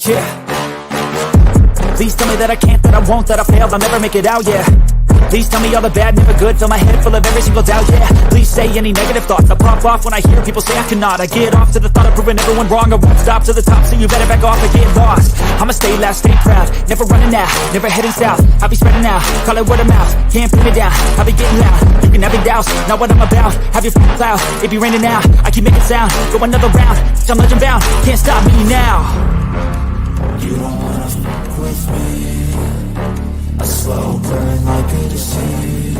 yeah. Please tell me that I can't, that I won't, that I failed, I'll never make it out, yeah. Please tell me all the bad, never good, fill my head full of every single doubt, yeah. Please say any negative thoughts, I'll pop off when I hear people say I cannot. I get off to the thought of proving everyone wrong, I won't stop to the top, so you better back off and get lost. I'ma stay loud, stay proud, never running out, never heading south. I'll be spreading out, call it word of mouth, can't put me down, I'll be getting loud. You can have your doubts, not what I'm about, have your cloud, it be raining now, I keep making sound, go another round, I'm legend bound, can't stop me now. You don't wanna fuck with me, a slow burn like a disease.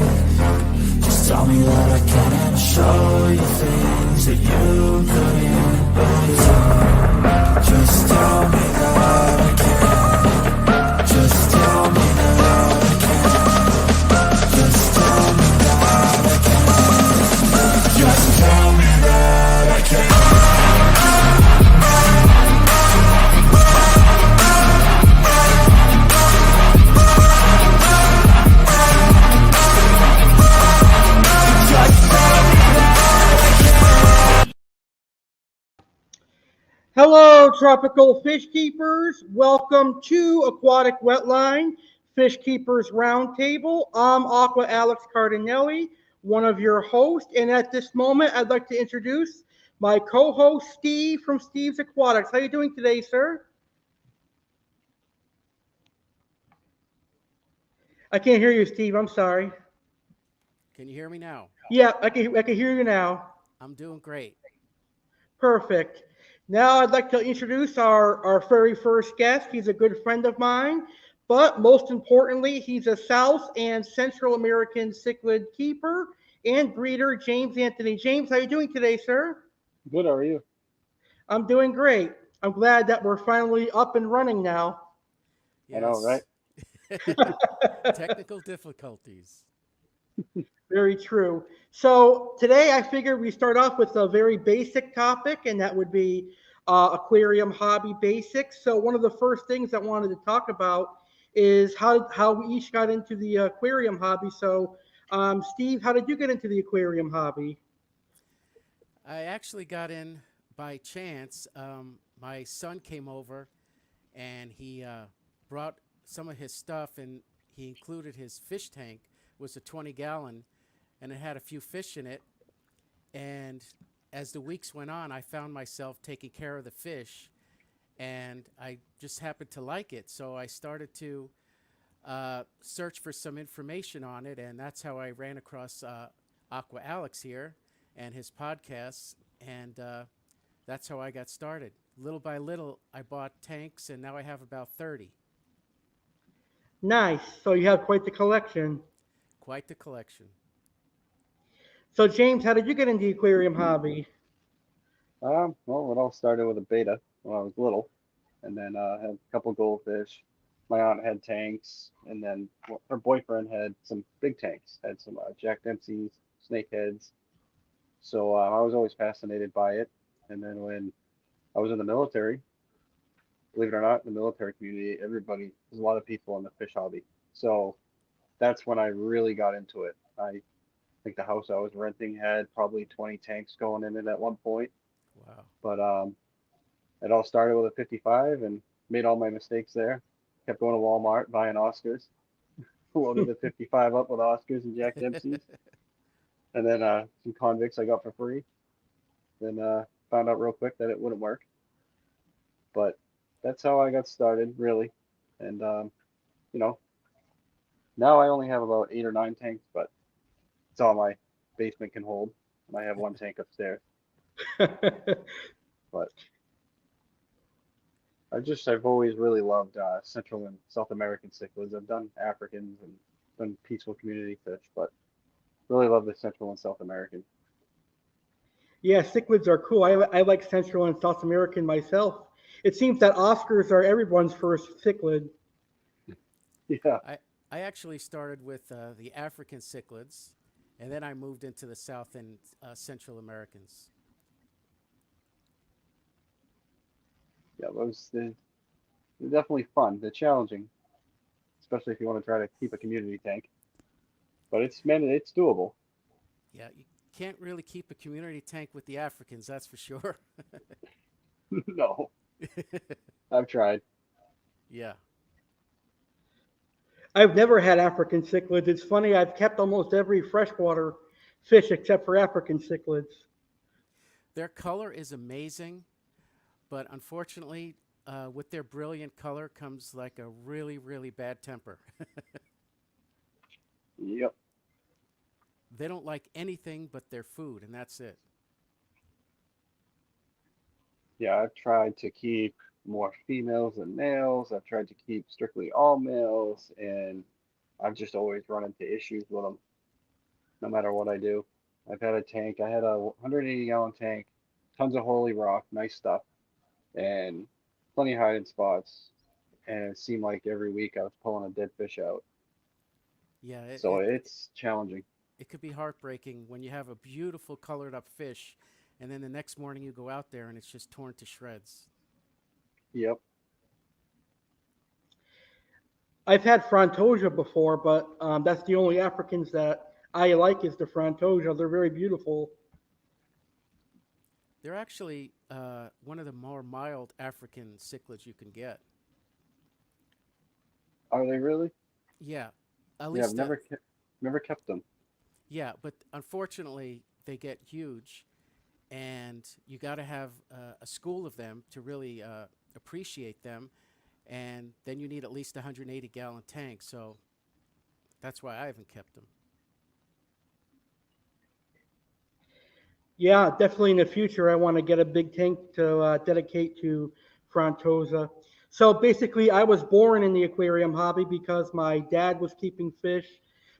Just tell me that I can and I'll show you things that you couldn't believe. Just tell me that I can. Just tell me that I can. Just tell me that I can. Just tell me that I can. Hello, tropical fish keepers. Welcome to Aquatic Wetline, Fish Keepers Roundtable. I'm Aqua Alex Cardinale, one of your hosts. And at this moment, I'd like to introduce my co-host, Steve from Steve's Aquatics. How are you doing today, sir? I can't hear you, Steve. I'm sorry. Can you hear me now? Yeah, I can hear you now. I'm doing great. Perfect. Now I'd like to introduce our very first guest. He's a good friend of mine, but most importantly, he's a South and Central American cichlid keeper and breeder, James Anthony. James, how are you doing today, sir? Good, how are you? I'm doing great. I'm glad that we're finally up and running now. Yes. I know, right? Technical difficulties. Very true. So today I figured we start off with a very basic topic, and that would be aquarium hobby basics. So one of the first things I wanted to talk about is how we each got into the aquarium hobby. So Steve, how did you get into the aquarium hobby? I actually got in by chance. My son came over and he brought some of his stuff, and he included his fish tank. It was a 20-gallon, and it had a few fish in it. And as the weeks went on, I found myself taking care of the fish, and I just happened to like it. So I started to search for some information on it, and that's how I ran across Aqua Alex here and his podcasts, and that's how I got started. Little by little, I bought tanks, and now I have about 30. Nice. So you have quite the collection. Quite the collection. So James, how did you get into the aquarium hobby? Well, it all started with a beta when I was little, and then had a couple goldfish. My aunt had tanks, and then her boyfriend had some big tanks, had some Jack Dempsey's, snakeheads. So I was always fascinated by it. And then when I was in the military, believe it or not, in the military community, there's a lot of people in the fish hobby. So that's when I really got into it. I think the house I was renting had probably 20 tanks going in it at one point. Wow. But it all started with a 55 and made all my mistakes there. Kept going to Walmart, buying Oscars. Loaded the 55 up with Oscars and Jack Dempsey's. And then some convicts I got for free. Then found out real quick that it wouldn't work. But that's how I got started, really. And, now I only have about 8 or 9 tanks, but it's all my basement can hold. And I have one tank upstairs. But I've always really loved Central and South American cichlids. I've done Africans and done peaceful community fish, but really love the Central and South American. Yeah, cichlids are cool. I like Central and South American myself. It seems that Oscars are everyone's first cichlid. Yeah. I actually started with the African cichlids, and then I moved into the South and Central Americans. Yeah, they're definitely fun. They're challenging, especially if you want to try to keep a community tank. But it's doable. Yeah, you can't really keep a community tank with the Africans, that's for sure. No, I've tried. Yeah. I've never had African cichlids. It's funny, I've kept almost every freshwater fish except for African cichlids. Their color is amazing, but unfortunately, with their brilliant color comes like a really, really bad temper. Yep. They don't like anything but their food, and that's it. Yeah, I've tried to keep more females than males. I've tried to keep strictly all males, and I've just always run into issues with them, no matter what I do. I've had a tank. I had a 180-gallon tank, tons of holy rock, nice stuff, and plenty of hiding spots. And it seemed like every week I was pulling a dead fish out. Yeah, So it's challenging. it could be heartbreaking when you have a beautiful colored up fish, and then the next morning you go out there and it's just torn to shreds. Yep. I've had Frontosia before, but that's the only Africans that I like is the Frontosia. They're very beautiful. They're actually one of the more mild African cichlids you can get. Are they really? Yeah, at Yeah, I've least never kept them. yeah, but unfortunately they get huge, and you got to have a school of them to really appreciate them, and then you need at least a 180-gallon tank. So that's why I haven't kept them. Yeah, definitely in the future, I want to get a big tank to dedicate to Frontosa. So basically, I was born in the aquarium hobby because my dad was keeping fish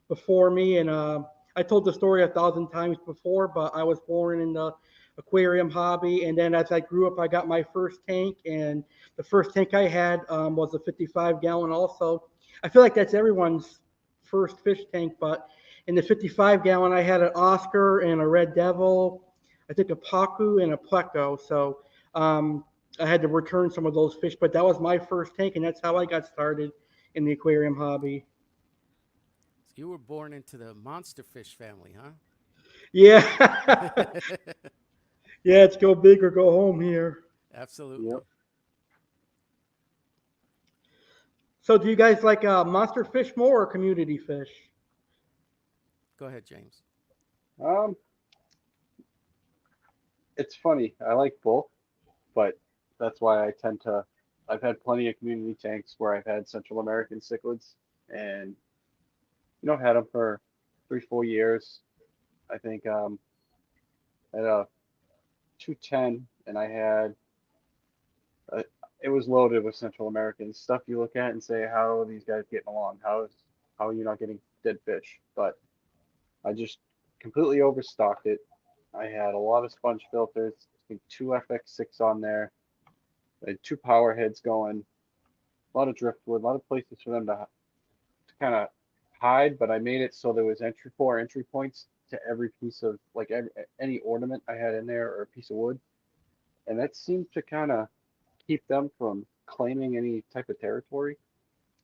before me, and I told the story 1,000 times before, but I was born in the aquarium hobby, and then as I grew up, I got my first tank, and the first tank I had was a 55-gallon. Also, I feel like that's everyone's first fish tank, but in the 55-gallon, I had an Oscar and a Red Devil. I think a Pacu and a Pleco. So I had to return some of those fish, but that was my first tank, and that's how I got started in the aquarium hobby. So you were born into the monster fish family, huh? Yeah, yeah, it's go big or go home here. Absolutely. Yep. So do you guys like monster fish more or community fish? Go ahead, James. Um, it's funny. I like both, but that's why I tend to. I've had plenty of community tanks where I've had Central American cichlids, and had them for 3, 4 years. I think I had a 210, and I had uh, it was loaded with Central American stuff. You look at and say, how are these guys getting along? How are you not getting dead fish? But I just completely overstocked it. I had a lot of sponge filters, I think two FX6 on there. I had two power heads going, a lot of driftwood, a lot of places for them to kind of hide, but I made it so there was four entry points to every piece of like any ornament I had in there or a piece of wood, and that seemed to kind of keep them from claiming any type of territory.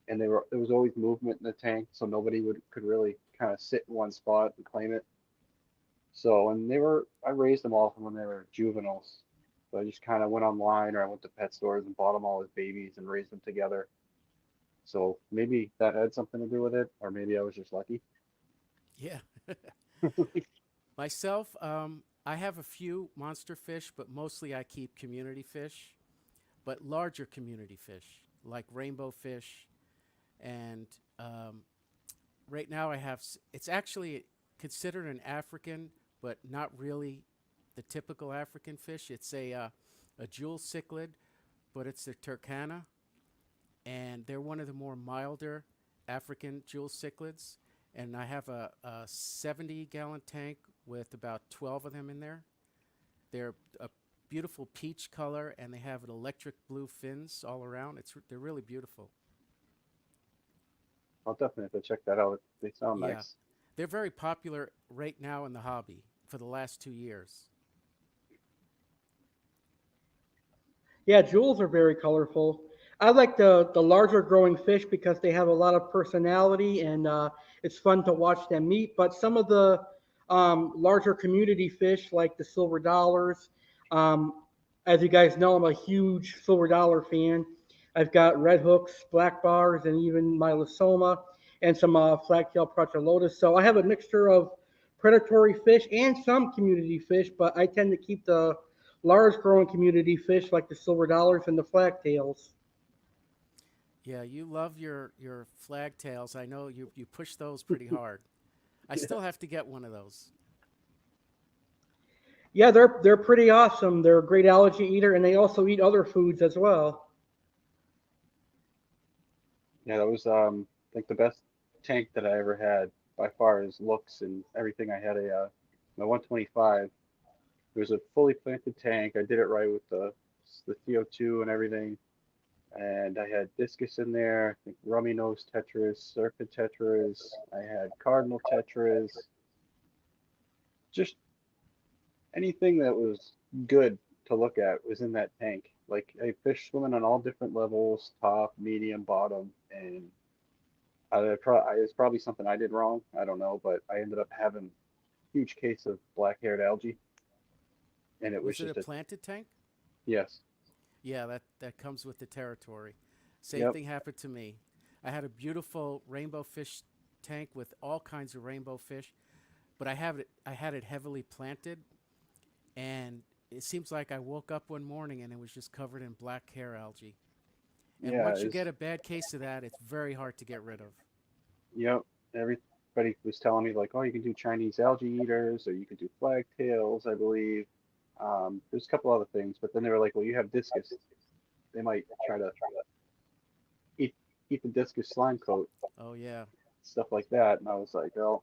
And there was always movement in the tank, so nobody could really kind of sit in one spot and claim it. So, and I raised them all from when they were juveniles. So I just kind of went online or I went to pet stores and bought them all as babies and raised them together. So maybe that had something to do with it, or maybe I was just lucky. Yeah. Myself, I have a few monster fish, but mostly I keep community fish, but larger community fish like rainbow fish. And right now it's actually considered an African, but not really the typical African fish. It's a jewel cichlid, but it's the turkana, and they're one of the more milder African jewel cichlids. And I have a 70-gallon tank with about 12 of them in there. They're a beautiful peach color, and they have an electric blue fins all around. They're really beautiful. I'll definitely have to check that out. They sound Yeah, nice. they're very popular right now in the hobby for the last 2 years. Yeah, jewels are very colorful. I like the larger growing fish because they have a lot of personality and it's fun to watch them meet. But some of the larger community fish, like the silver dollars, um, as you guys know, I'm a huge silver dollar fan. I've got red hooks, black bars, and even my lysoma and some flagtail procholotus. So I have a mixture of predatory fish and some community fish, but I tend to keep the large growing community fish like the silver dollars and the flagtails. Yeah, you love your flagtails. I know you push those pretty hard. I still have to get one of those. Yeah, they're pretty awesome. They're a great algae eater, and they also eat other foods as well. Yeah, that was like the best tank that I ever had by far as looks and everything. I had a my 125. It was a fully planted tank. I did it right with the CO2 and everything. And I had discus in there, I think rummy nose tetras, serpent tetras. I had cardinal tetras. Just anything that was good to look at was in that tank. Like I fish swimming on all different levels, top, medium, bottom, and it's probably something I did wrong. I don't know, but I ended up having a huge case of black-haired algae, and it was Was it a just a planted tank? yes. Yeah, that comes with the territory. Same Yep. thing happened to me. I had a beautiful rainbow fish tank with all kinds of rainbow fish, but I had it heavily planted, and it seems like I woke up one morning and it was just covered in black hair algae. And Yeah, once you get a bad case of that, it's very hard to get rid of. yep. Everybody was telling me like, oh, you can do Chinese algae eaters, or you can do flagtails, I believe. There's a couple other things, but then they were like, well, you have discus. They might try to eat eat the discus slime coat, Oh yeah. stuff like that. And I was like, oh.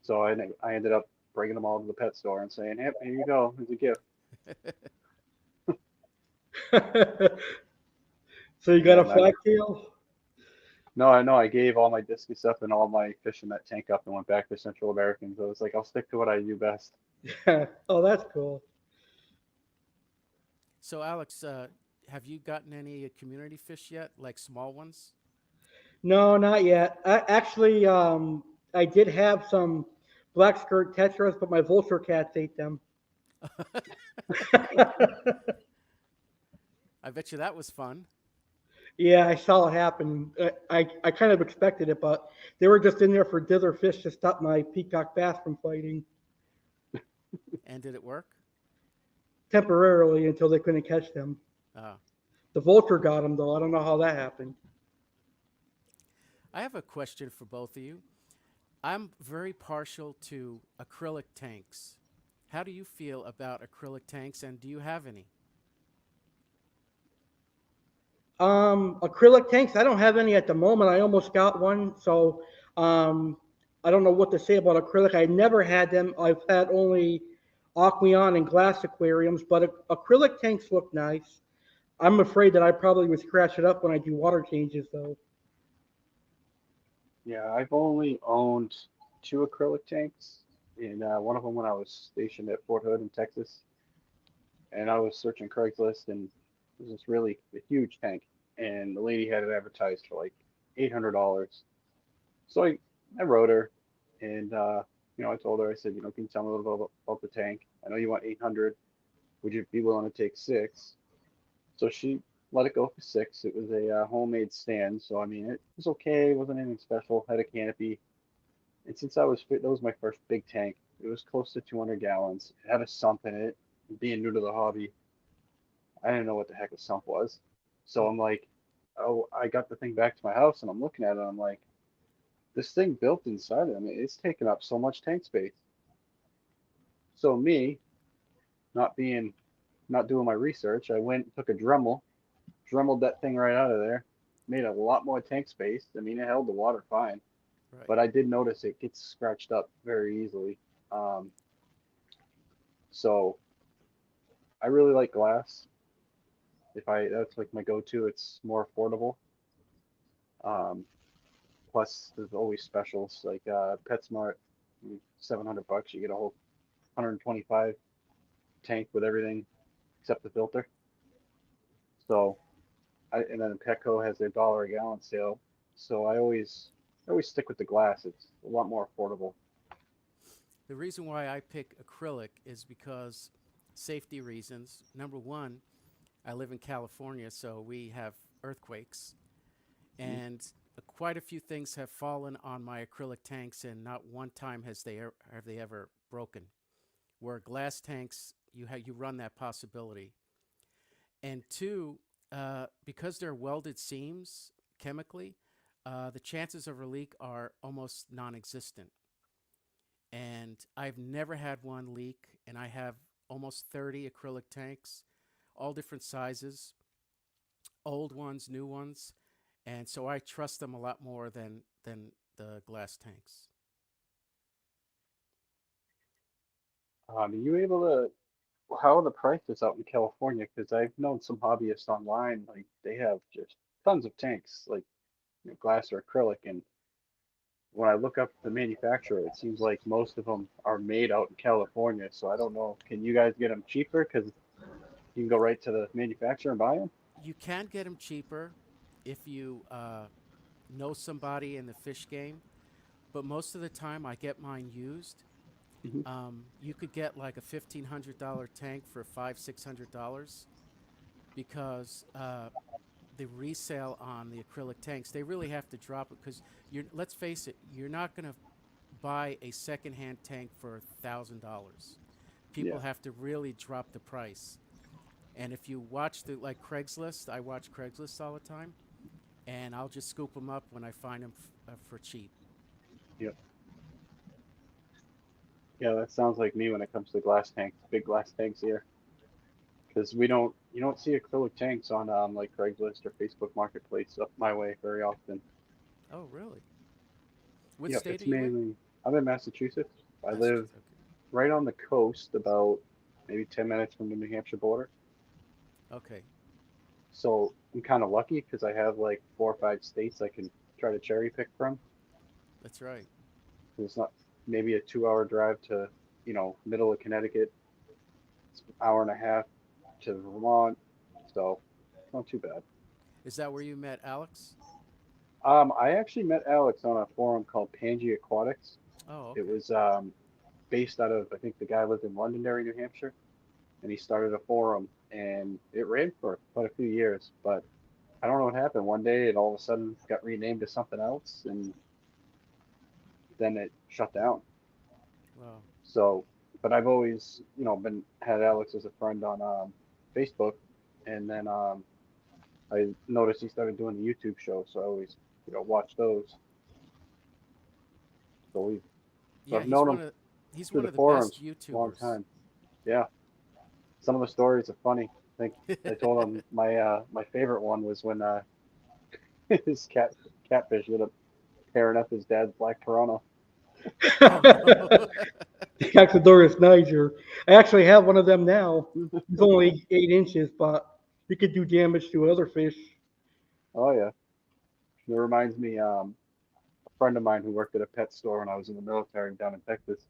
So I ended up bringing them all to the pet store and saying, yep, here you go, it's a gift. So you got Yeah, a and I flagtail? no, I know I gave all my discus up and all my fish in that tank up and went back to Central Americans. I was like, I'll stick to what I do best. Oh, that's cool. So Alex, have you gotten any community fish yet, like small ones? No, not yet. I did have some black skirt tetras, but my vulture cats ate them. I bet you that was fun. Yeah, I saw it happen. I kind of expected it, but they were just in there for dither fish to stop my peacock bass from fighting And did it work? temporarily until they couldn't catch them. Uh, The vulture got them, though. I don't know how that happened. I have a question for both of you. I'm very partial to acrylic tanks. How do you feel about acrylic tanks, and do you have any? Acrylic tanks, I don't have any at the moment. I almost got one, so um, I don't know what to say about acrylic. I never had them. I've had only Aqueon and glass aquariums, but acrylic tanks look nice. I'm afraid that I probably would scratch it up when I do water changes, though. Yeah, I've only owned two acrylic tanks, and one of them when I was stationed at Fort Hood in Texas, and I was searching Craigslist, and it was this really a huge tank, and the lady had it advertised for like $800. So I wrote her, and I told her, I said, can you tell me a little bit about the tank? I know you want 800. Would you be willing to take six? So she let it go for six. It was a homemade stand, so I mean it was okay. It wasn't anything special. Had a canopy, and since that was my first big tank. It was close to 200 gallons. It had a sump in it. Being new to the hobby, I didn't know what the heck a sump was. So I'm like, oh, I got the thing back to my house, and I'm looking at it. And I'm like, this thing built inside it. I mean, it's taking up so much tank space. So me, not being, not doing my research, I went and took a Dremel, dremeled that thing right out of there, made a lot more tank space. I mean, it held the water fine, Right. but I did notice it gets scratched up very easily. Um, so I really like glass. That's like my go-to. It's more affordable. Um, Plus, there's always specials like PetSmart, $700. You get a whole 125 tank with everything except the filter. So, and then Petco has their dollar a gallon sale. So I always stick with the glass. It's a lot more affordable. The reason why I pick acrylic is because safety reasons. Number one, I live in California, so we have earthquakes, and quite a few things have fallen on my acrylic tanks, and not one time have they ever broken. Where glass tanks, you run that possibility. And two, because they're welded seams chemically, the chances of a leak are almost non-existent. And I've never had one leak, and I have almost 30 acrylic tanks, all different sizes, old ones, new ones, and so I trust them a lot more than the glass tanks. Are you able to? How are the prices out in California? Because I've known some hobbyists online, like they have just tons of tanks, like glass or acrylic, and when I look up the manufacturer, it seems like most of them are made out in California. So I don't know. Can you guys get them cheaper? Because you can go right to the manufacturer and buy them. You can get them cheaper if you know somebody in the fish game, but most of the time I get mine used. Hmm. You could get like a $1,500 tank for $600 because the resale on the acrylic tanks, they really have to drop it because let's face it, you're not going to buy a secondhand tank for $1,000. People Yeah. have to really drop the price. And if you watch the like Craigslist, I watch Craigslist all the time, and I'll just scoop them up when I find them for cheap. Yep. Yeah, that sounds like me when it comes to glass tanks, big glass tanks here. Because you don't see acrylic tanks on like Craigslist or Facebook Marketplace up my way very often. Oh, really? What Yep, state are it's you in? mainly. I'm in Massachusetts. I live Massachusetts. Okay. right on the coast, about maybe 10 minutes from the New Hampshire border. Okay. So I'm kind of lucky because I have like 4 or 5 states I can try to cherry pick from. That's right. It's not maybe a 2 hour drive to, middle of Connecticut. It's an hour and a half to Vermont. So not too bad. Is that where you met Alex? I actually met Alex on a forum called Pangaea Aquatics. Oh, It okay. was based out of, I think the guy lived in Londonderry, New Hampshire, and he started a forum, and it ran for quite a few years. But I don't know what happened. One day it all of a sudden got renamed to something else, and then it shut down. Well, So, but I've always, been had Alex as a friend on Facebook, and then I noticed he started doing the YouTube show, so I always, watch those. So yeah, I've known him he's through one the of the best forums a long YouTubers. time. Yeah, some of the stories are funny. I think I told him my favorite one was when his catfish ended up tearing up his dad's black piranha. Oh no. The Axodorus niger. I actually have one of them now. It's only 8 inches, but it could do damage to other fish. Oh yeah, it reminds me a friend of mine who worked at a pet store when I was in the military down in Texas.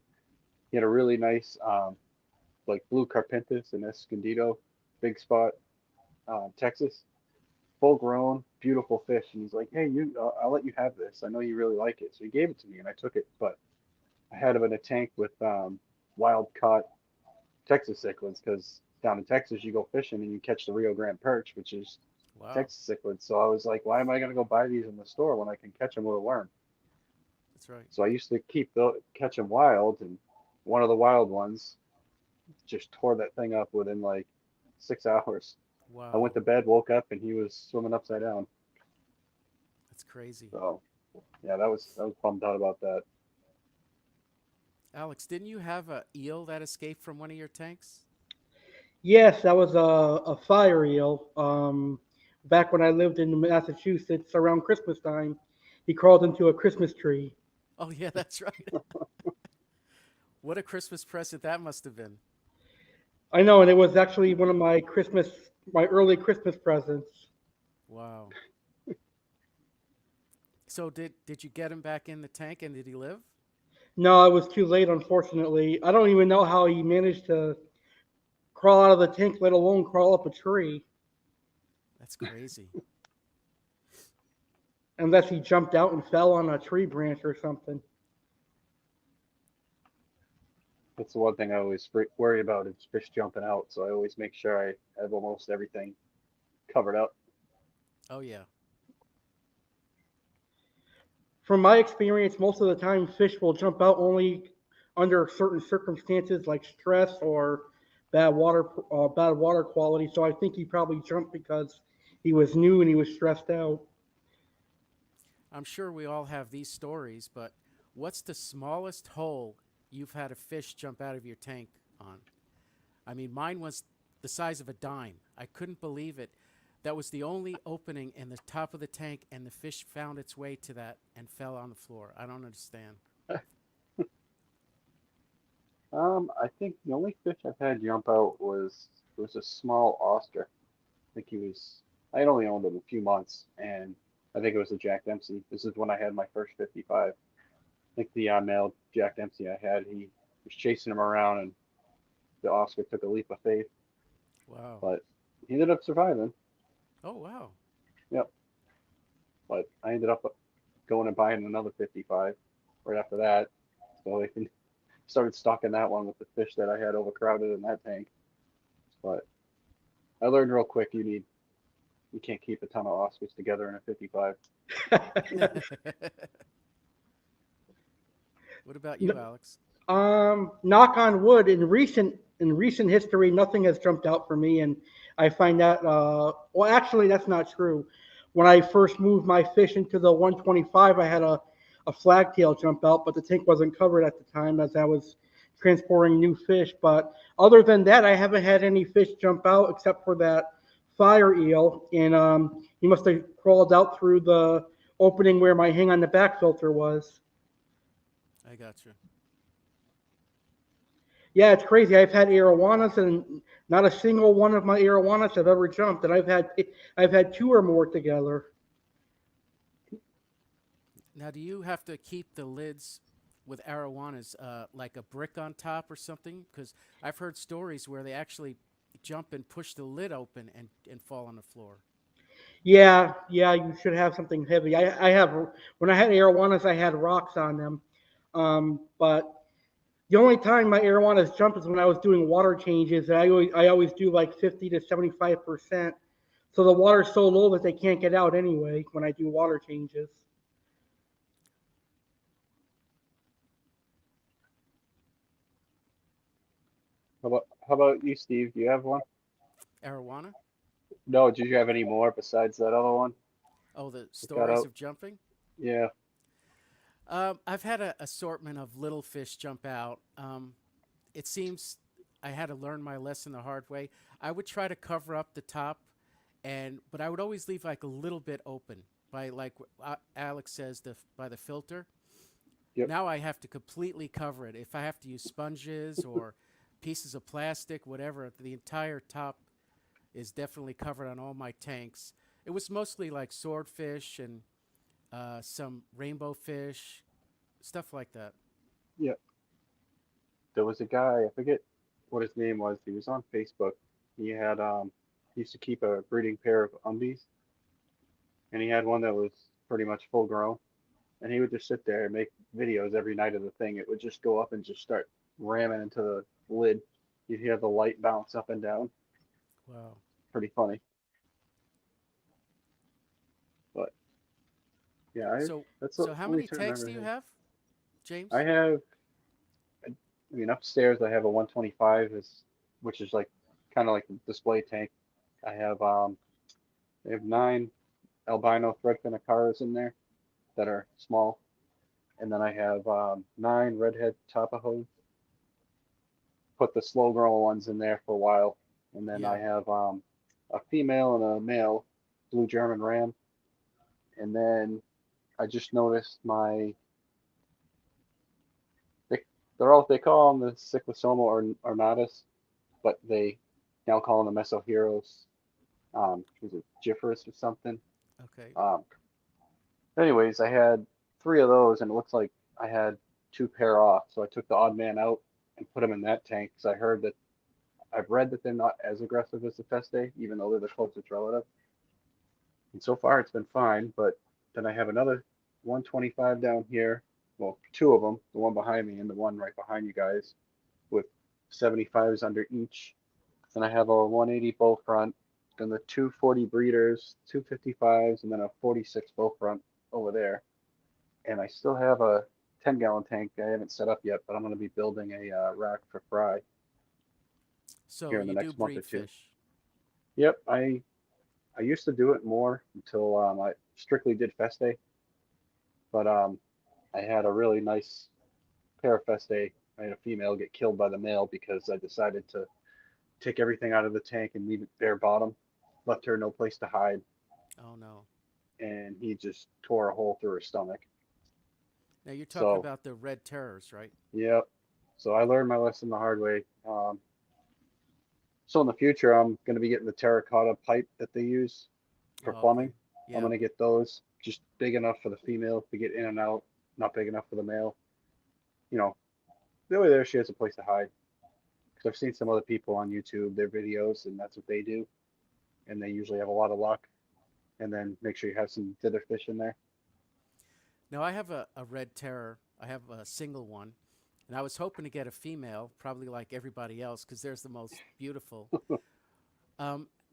He had a really nice like blue carpintis and escondido, big spot, Texas, full grown, beautiful fish. And he's like, "Hey, I'll let you have this. I know you really like it." So he gave it to me, and I took it. But I had him in a tank with wild caught Texas cichlids because down in Texas you go fishing and you catch the Rio Grande perch, which is Wow. Texas cichlids. So I was like, "Why am I gonna go buy these in the store when I can catch them with a worm?" That's right. So I used to catch them wild, and one of the wild ones just tore that thing up within like 6 hours. I went Wow. to bed, woke up, and he was swimming upside down. That's crazy. So yeah, that was bummed out about that. Alex, didn't you have a eel that escaped from one of your tanks? Yes, that was a fire eel. Back when I lived in Massachusetts around Christmas time, he crawled into a Christmas tree. Oh yeah, that's right. What a Christmas present that must have been. I know, and it was actually one of my early Christmas presents. Wow. So did you get him back in the tank and did he live? No, I was too late, unfortunately. I don't even know how he managed to crawl out of the tank, let alone crawl up a tree, That's crazy. unless he jumped out and fell on a tree branch or something. That's the one thing I always worry about is fish jumping out. So I always make sure I have almost everything covered up. Oh yeah. From my experience, most of the time fish will jump out only under certain circumstances like stress or bad water quality. So I think he probably jumped because he was new and he was stressed out. I'm sure we all have these stories, but what's the smallest hole you've had a fish jump out of your tank on? I mean, mine was the size of a dime. I couldn't believe it. That was the only opening in the top of the tank, and the fish found its way to that and fell on the floor. I don't understand. I think the only fish I've had jump out was a small Oscar. I think he was. I had only owned him a few months, and I think it was a Jack Dempsey. This is when I had my first 55. I think the male Jack Dempsey I had, he was chasing him around, and the Oscar took a leap of faith, Wow. but he ended up surviving. Oh, wow. Yep. But I ended up going and buying another 55 right after that, so I can started stocking that one with the fish that I had overcrowded in that tank. But I learned real quick you can't keep a ton of Oscars together in a 55. What about you, Alex? Knock on wood. In recent history, nothing has jumped out for me, and I find that. Well, actually, that's not true. When I first moved my fish into the 125, I had a flagtail jump out, but the tank wasn't covered at the time as I was transporting new fish. But other than that, I haven't had any fish jump out except for that fire eel, and he must have crawled out through the opening where my hang on the back filter was. I got you. Yeah, it's crazy. I've had arowanas, and not a single one of my arowanas have ever jumped, and I've had two or more together. Now, do you have to keep the lids with arowanas like a brick on top or something? Because I've heard stories where they actually jump and push the lid open and fall on the floor. Yeah, yeah, you should have something heavy. I have when I had arowanas, I had rocks on them, but the only time my arowanas jump is when I was doing water changes, and I always do like 50 to 75%. So the water's so low that they can't get out anyway when I do water changes. How about you, Steve? Do you have one? Arowana? No, did you have any more besides that other one Oh, the that got stories out? of jumping? Yeah. I've had an assortment of little fish jump out. It seems I had to learn my lesson the hard way. I would try to cover up the top, but I would always leave like a little bit open by like Alex says by the filter. Yep. Now I have to completely cover it. If I have to use sponges or pieces of plastic, whatever, the entire top is definitely covered on all my tanks. It was mostly like swordfish and some rainbow fish, stuff like that. Yep. There was a guy, I forget what his name was. He was on Facebook. He used to keep a breeding pair of umbies, and he had one that was pretty much full grown. And he would just sit there and make videos every night of the thing. It would just go up and just start ramming into the lid. You'd hear the light bounce up and down. Wow. Pretty funny. But yeah, So, that's the so how only many two I tanks remember do you having. have, I James? have, I mean, upstairs I have a 125, which is like kind of like a display tank. I have 9 albino threadfin acaras in there that are small, and then I have 9 redhead tapajos. Put the slow growing ones in there for a while, and then I Yeah. have a female and a male blue German ram, and then I just noticed they, they call them the Cyclosoma or ornatus, but they now call them the Mesoheros. Was it Gifforus or something? Okay. Um, anyways, I had 3 of those, and it looks like I had 2 pair off. So I took the odd man out and put them in that tank because I've read that they're not as aggressive as the Feste, even though they're the closest relative. And so far, it's been fine. But then I have another 125 down here. Well, 2 of them, the one behind me and the one right behind you guys, with 75s under each. Then I have a 180 bow front, then the 240 breeders, 255s, and then a 46 bow front over there. And I still have a 10-gallon tank I haven't set up yet, but I'm going to be building a rack for fry So here in the you do next month or breed two. fish. Yep, I used to do it more until I strictly did Feste, but I had a really nice pair of Feste. I had a female get killed by the male because I decided to take everything out of the tank and leave it bare bottom, left her no place to hide, Oh no. and he just tore a hole through her stomach. Now you're talking So, about the red terrors, right? yep. So I learned my lesson the hard way. So in the future, I'm going to be getting the terracotta pipe that they use for Oh, okay. plumbing. I'm Yeah. going to get those just big enough for the female to get in and out, not big enough for the male. You know, the way there she has a place to hide. Because I've seen some other people on YouTube, their videos, and that's what they do. And they usually have a lot of luck. And then make sure you have some dither fish in there. Now I have a red terror. I have a single one, and I was hoping to get a female, probably like everybody else, because there's the most beautiful.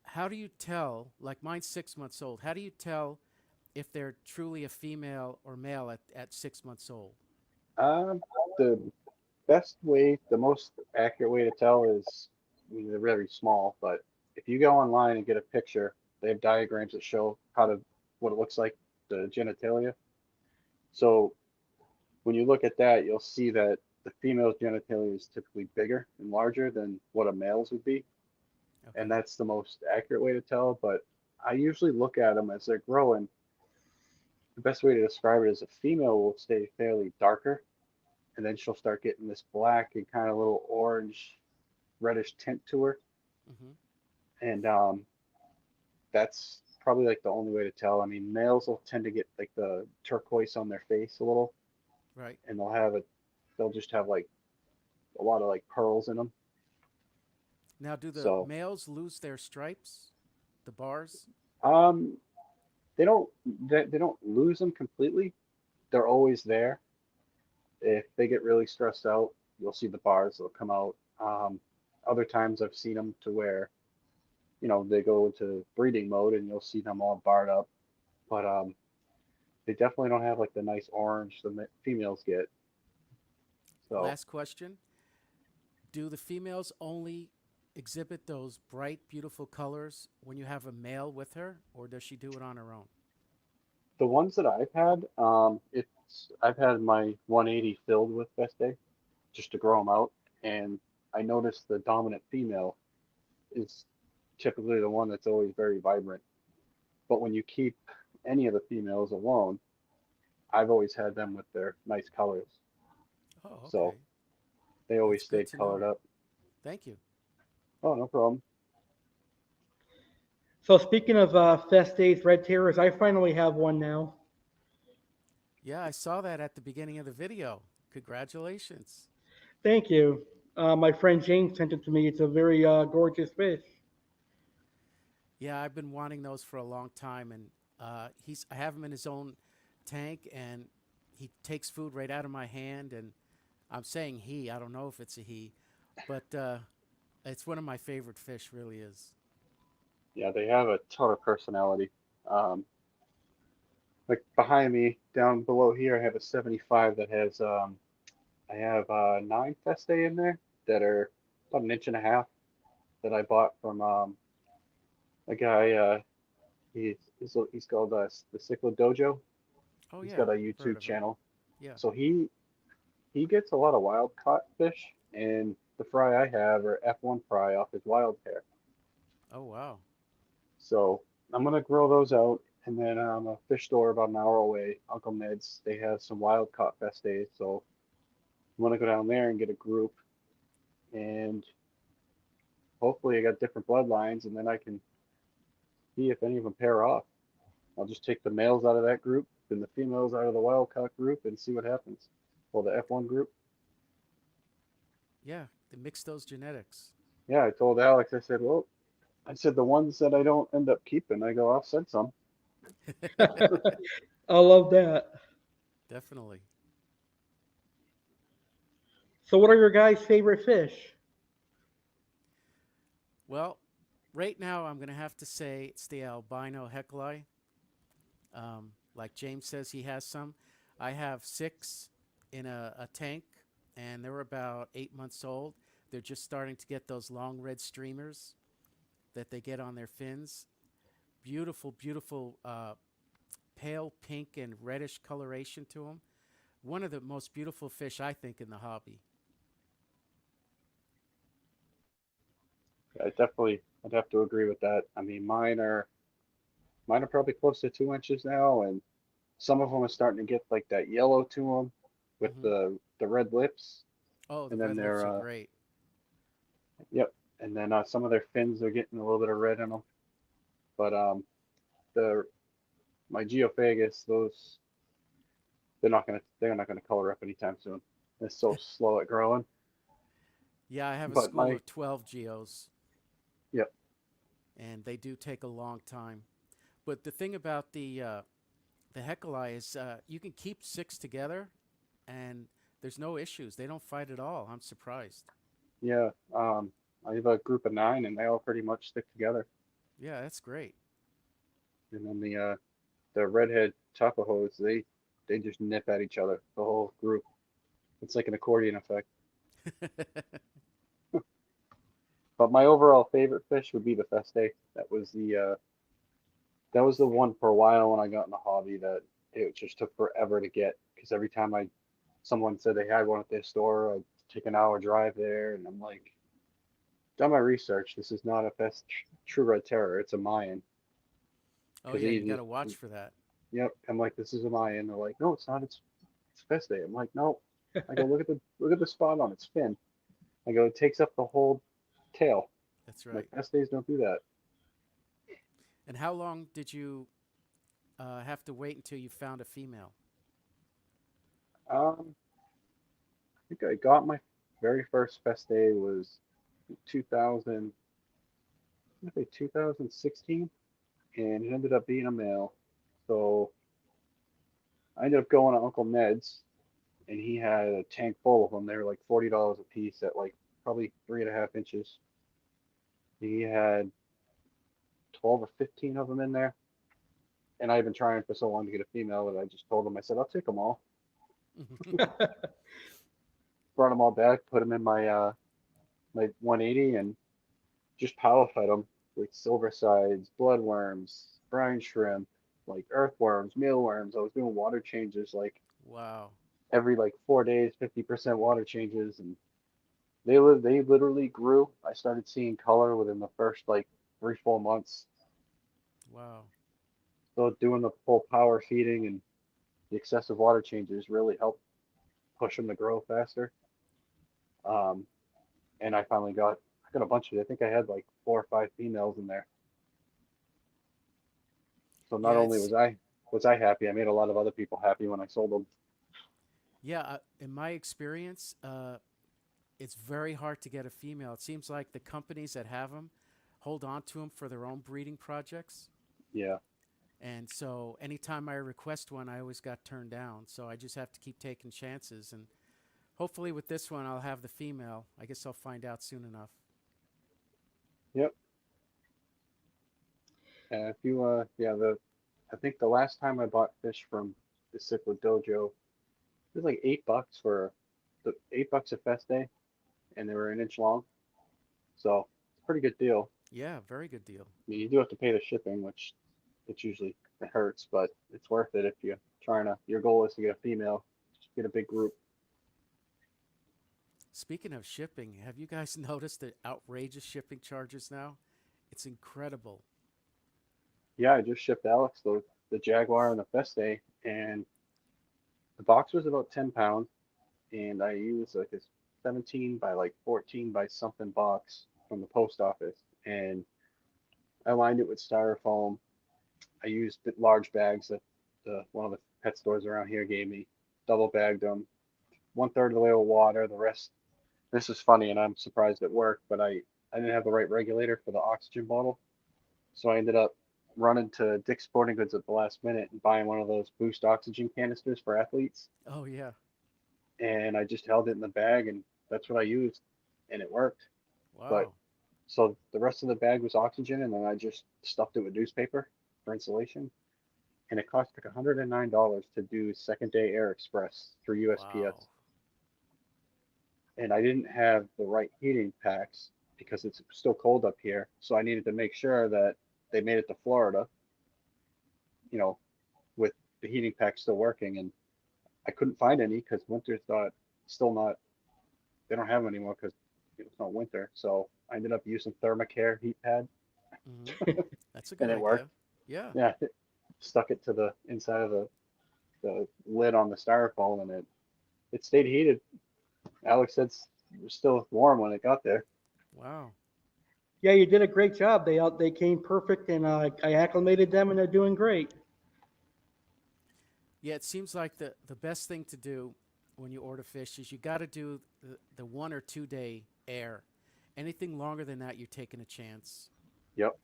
How do you tell? Like mine's 6 months old. How do you tell if they're truly a female or male at 6 months old? Um, the best way, the most accurate way to tell is, I mean, they're very small, but if you go online and get a picture, they have diagrams that show what it looks like, the genitalia. So when you look at that, you'll see that the female's genitalia is typically bigger and larger than what a male's would be. And Okay. that's the most accurate way to tell. But I usually look at them as they're growing. The best way to describe it is a female will stay fairly darker, and then she'll start getting this black and kind of little orange, reddish tint to her. Mm-hmm. And that's probably like the only way to tell. I mean, males will tend to get like the turquoise on their face a little, Right. and they'll just have like a lot of like pearls in them. Now, do the So, males lose their stripes, the bars? um, they don't they don't lose them completely. They're always there. If they get really stressed out, you'll see the bars. They'll come out. Other times I've seen them to where they go into breeding mode and you'll see them all barred up. But they definitely don't have like the nice orange the females get. So Last question. Do the females only exhibit those bright, beautiful colors when you have a male with her, or does she do it on her own? the ones that I've had, I've had my 180 filled with Veste just to grow them out, and I noticed the dominant female is typically the one that's always very vibrant. But when you keep any of the females alone, I've always had them with their nice colors. Oh, So okay. they always That's stay good to colored know. up. Thank you. Oh, no problem. So speaking of Festays, red terrors, I finally have one now. Yeah, I saw that at the beginning of the video. Congratulations. Thank you. My friend James sent it to me. It's a very gorgeous fish. Yeah, I've been wanting those for a long time, and I have him in his own tank, and he takes food right out of my hand, and I'm saying he. I don't know if it's a he, but it's one of my favorite fish. Really is. Yeah, they have a ton of personality. Um, like behind me, down below here, I have a 75 that has I have 9 Feste in there that are about an inch and a half that I bought from a guy. He's called the Cichlid Dojo. Oh He's yeah, got a I've heard YouTube of him. channel. Yeah. So he gets a lot of wild caught fish, and the fry I have are F1 fry off his wild pair. Oh wow. So I'm gonna grow those out, and then a fish store about an hour away, Uncle Ned's. They have some wild caught Festes, so I'm gonna go down there and get a group, and hopefully I got different bloodlines, and then I can see if any of them pair off. I'll just take the males out of that group and the females out of the wild caught group and see what happens. Well, the F1 group. Yeah, they mix those genetics. Yeah, I told Alex. I said the ones that I don't end up keeping, I go, I'll send some. I love that. Definitely. So what are your guys' favorite fish? Well, Right now, I'm going to have to say it's the albino Hikari. Like James says, he has some. I have 6 in a tank, and they're about 8 months old. They're just starting to get those long red streamers that they get on their fins. Beautiful, beautiful pale pink and reddish coloration to them. One of the most beautiful fish, I think, in the hobby. I'd have to agree with that. I mean, mine are probably close to 2 inches now, and some of them are starting to get like that yellow to them with Hmm. the red lips, Oh, the and then red lips are great. yep, and then some of their fins are getting a little bit of red in them. But the my geophagus, those they're not gonna color up anytime soon. It's so slow at growing. Yeah, I have a But school my of 12 geos, yep, and they do take a long time. But the thing about the Hecali is you can keep 6 together, and there's no issues. They don't fight at all. I'm surprised. yeah. I have a group of 9, and they all pretty much stick together. Yeah, that's great. And then the redhead Tapajos, they just nip at each other. The whole group. It's like an accordion effect. But my overall favorite fish would be the Feste. That was the one for a while when I got in the hobby that it just took forever to get because every time I someone said they had one at their store, I'd take an hour drive there, and I'm like, done my research. This is not a true red terror. It's a Mayan. Oh Because yeah, you got to watch for that. yep. I'm like, this is a Mayan. They're like, no, it's not. It's Feste. I'm like, no. I go look at the spot on its fin. I go, it takes up the whole tail. That's I'm like right. Festes don't do that. And how long did you have to wait until you found a female? I think I got my very first Feste was 2000, I think 2016, and it ended up being a male. So I ended up going to Uncle Ned's, and he had a tank full of them. They were like $40 a piece at like probably 3.5 inches. He had 12 or 15 of them in there, and I've been trying for so long to get a female that I just told him, I said, I'll take them all. Brought them all back, put them in my 180, and just power fed them with silver sides, bloodworms, brine shrimp, like earthworms, mealworms. I was doing water changes like Wow. every like 4 days, 50% water changes, and they literally grew. I started seeing color within the first like 3 4 months. Wow. So doing the full power feeding and the excessive water changes really helped push them to grow faster. Um, and I got a bunch of it. I think I had like 4 or 5 females in there. So not Yeah, only it's was I happy, I made a lot of other people happy when I sold them. yeah. In my experience, it's very hard to get a female. It seems like the companies that have them hold on to them for their own breeding projects. Yeah. And so anytime I request one, I always got turned down. So I just have to keep taking chances. And hopefully with this one, I'll have the female. I guess I'll find out soon enough. Yep. And if you yeah, the I think the last time I bought fish from the Cichlid Dojo, it was like $8 for the $8 a fest day, and they were an inch long. So it's a pretty good deal. Yeah, very good deal. I mean, you do have to pay the shipping, which it hurts, but it's worth it if you're trying to. Your goal is to get a female, just get a big group. Speaking of shipping, have you guys noticed the outrageous shipping charges now? It's incredible. Yeah, I just shipped Alex the Jaguar and the Feste, and the box was about 10 pounds, and I used like a 17 by like 14 by something box from the post office, and I lined it with styrofoam. I used large bags that one of the pet stores around here gave me, double bagged them, 1/3 of the way with water, the rest. This is funny, and I'm surprised it worked, but I didn't have the right regulator for the oxygen bottle, so I ended up running to Dick's Sporting Goods at the last minute and buying one of those boost oxygen canisters for athletes, Oh, yeah. and I just held it in the bag, and that's what I used, and it worked. But Wow. So the rest of the bag was oxygen, and then I just stuffed it with newspaper for insulation. And it cost like $109 to do second day air express through USPS. Wow. And I didn't have the right heating packs because it's still cold up here. So I needed to make sure that they made it to Florida, you know, with the heating pack still working. And I couldn't find any because winter's not still not. They don't have them anymore because it's not winter. So I ended up using Thermacare heat pad, Hmm. That's a good and it idea. worked. Yeah. Yeah, stuck it to the inside of the lid on the styrofoam, and it stayed heated. Alex said it was still warm when it got there. Wow. Yeah, you did a great job. They came perfect, and I acclimated them, and they're doing great. Yeah, it seems like the best thing to do when you order fish is you got to do the 1 or 2 day air. Anything longer than that, you're taking a chance. Yep.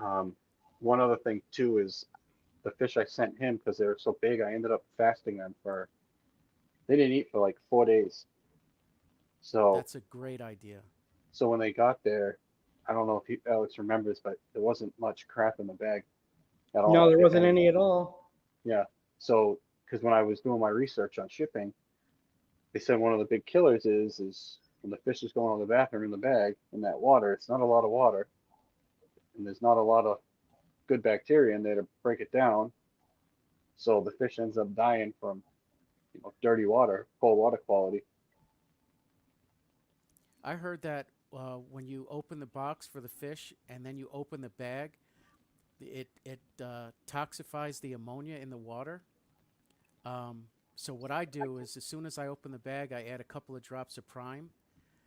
Um, One other thing too is the fish I sent him because they were so big. I ended up fasting them for. They didn't eat for like 4 days. So That's a great idea. so when they got there, I don't know if Alex remembers, but there wasn't much crap in the bag at No, all, there if wasn't any. any at all. Yeah. So because when I was doing my research on shipping, they said one of the big killers is when the fish is going on the bathroom in the bag in that water. It's not a lot of water, and there's not a lot of good bacteria in there to break it down. So the fish ends up dying from dirty water, poor water quality. I heard that when you open the box for the fish and then you open the bag, it toxifies the ammonia in the water. So what I do is as soon as I open the bag, I add a couple of drops of prime.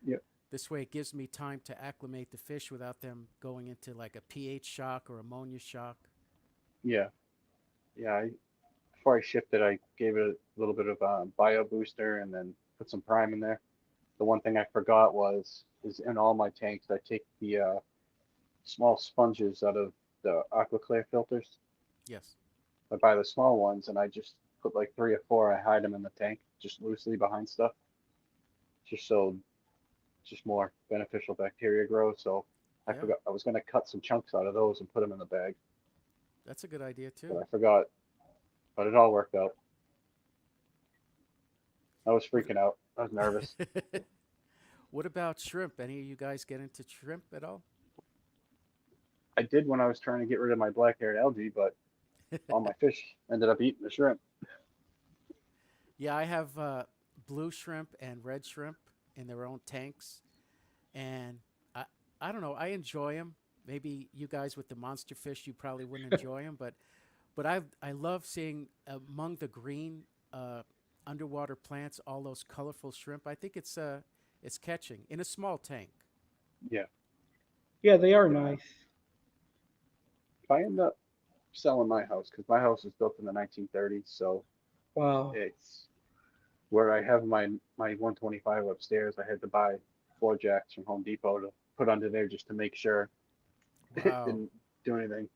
Yep. This way, it gives me time to acclimate the fish without them going into like a pH shock or ammonia shock. Yeah. Yeah. Before I shipped it, I gave it a little bit of bio booster and then put some prime in there. The one thing I forgot was is in all my tanks, I take the small sponges out of the Aquaclear filters. Yes. I buy the small ones and I just put like 3 or 4. I hide them in the tank just loosely behind stuff, just so just more beneficial bacteria grow. So I Yeah, forgot I was gonna cut some chunks out of those and put them in the bag, that's a good idea but too. I forgot. But it all worked out. I was What freaking out. I was nervous. What about shrimp? Any of you guys get into shrimp at all? I did when I was trying to get rid of my black-haired algae, but all my fish ended up eating the shrimp. Yeah, I have blue shrimp and red shrimp in their own tanks, and I I don't know. I enjoy them. Maybe you guys with the monster fish, you probably wouldn't enjoy them, but I love seeing among the green underwater plants all those colorful shrimp. I think it's catching in a small tank. Yeah. Yeah, they are nice. If I end up selling my house, because my house was built in the 1930s, so Wow. it's where I have my 125 upstairs. I had to buy floor jacks from Home Depot to put under there just to make sure it Wow, didn't do anything.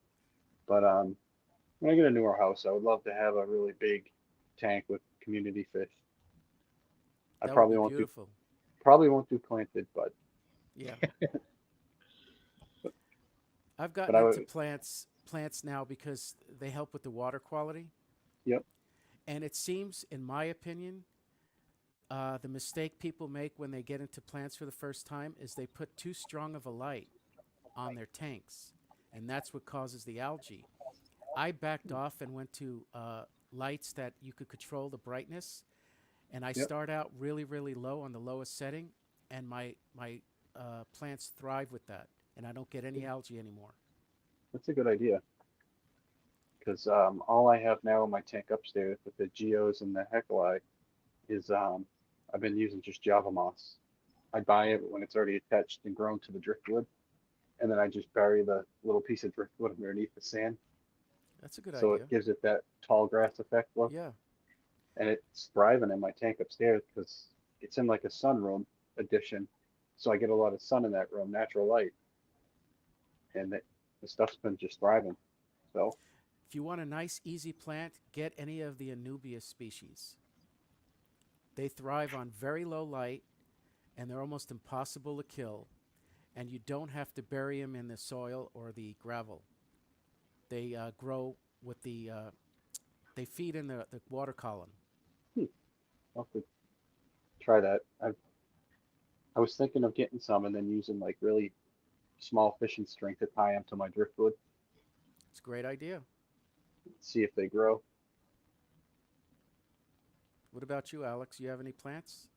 But when I get a newer house, I would love to have a really big tank with community fish. I that would probably be won't do beautiful. planted, Yeah, I've but gotten I into would. plants now because they help with the water quality. Yep. And it seems, in my opinion, the mistake people make when they get into plants for the first time is they put too strong of a light on their tanks, and that's what causes the algae. I backed off and went to lights that you could control the brightness, and I Yep. start out really, really low on the lowest setting, and my plants thrive with that, and I don't get any algae anymore. That's a good idea. Because all I have now in my tank upstairs with the geos and the hecali is I've been using just Java moss. I buy it when it's already attached and grown to the driftwood, and then I just bury the little piece of driftwood underneath the sand, That's a good so it idea. gives it that tall grass effect look. Yeah, And it's thriving in my tank upstairs because it's in like a sunroom addition, so I get a lot of sun in that room, natural light, and the stuff's been just thriving. So if you want a nice, easy plant, get any of the Anubias species. They thrive on very low light, and they're almost impossible to kill. and you don't have to bury them in the soil or the gravel. They grow with they feed in the water column. Hmm. I'll have to try that. I was thinking of getting some and then using like really small fishing string to tie them to my driftwood, It's a great idea. see if they grow. What about you, Alex? You have any plants?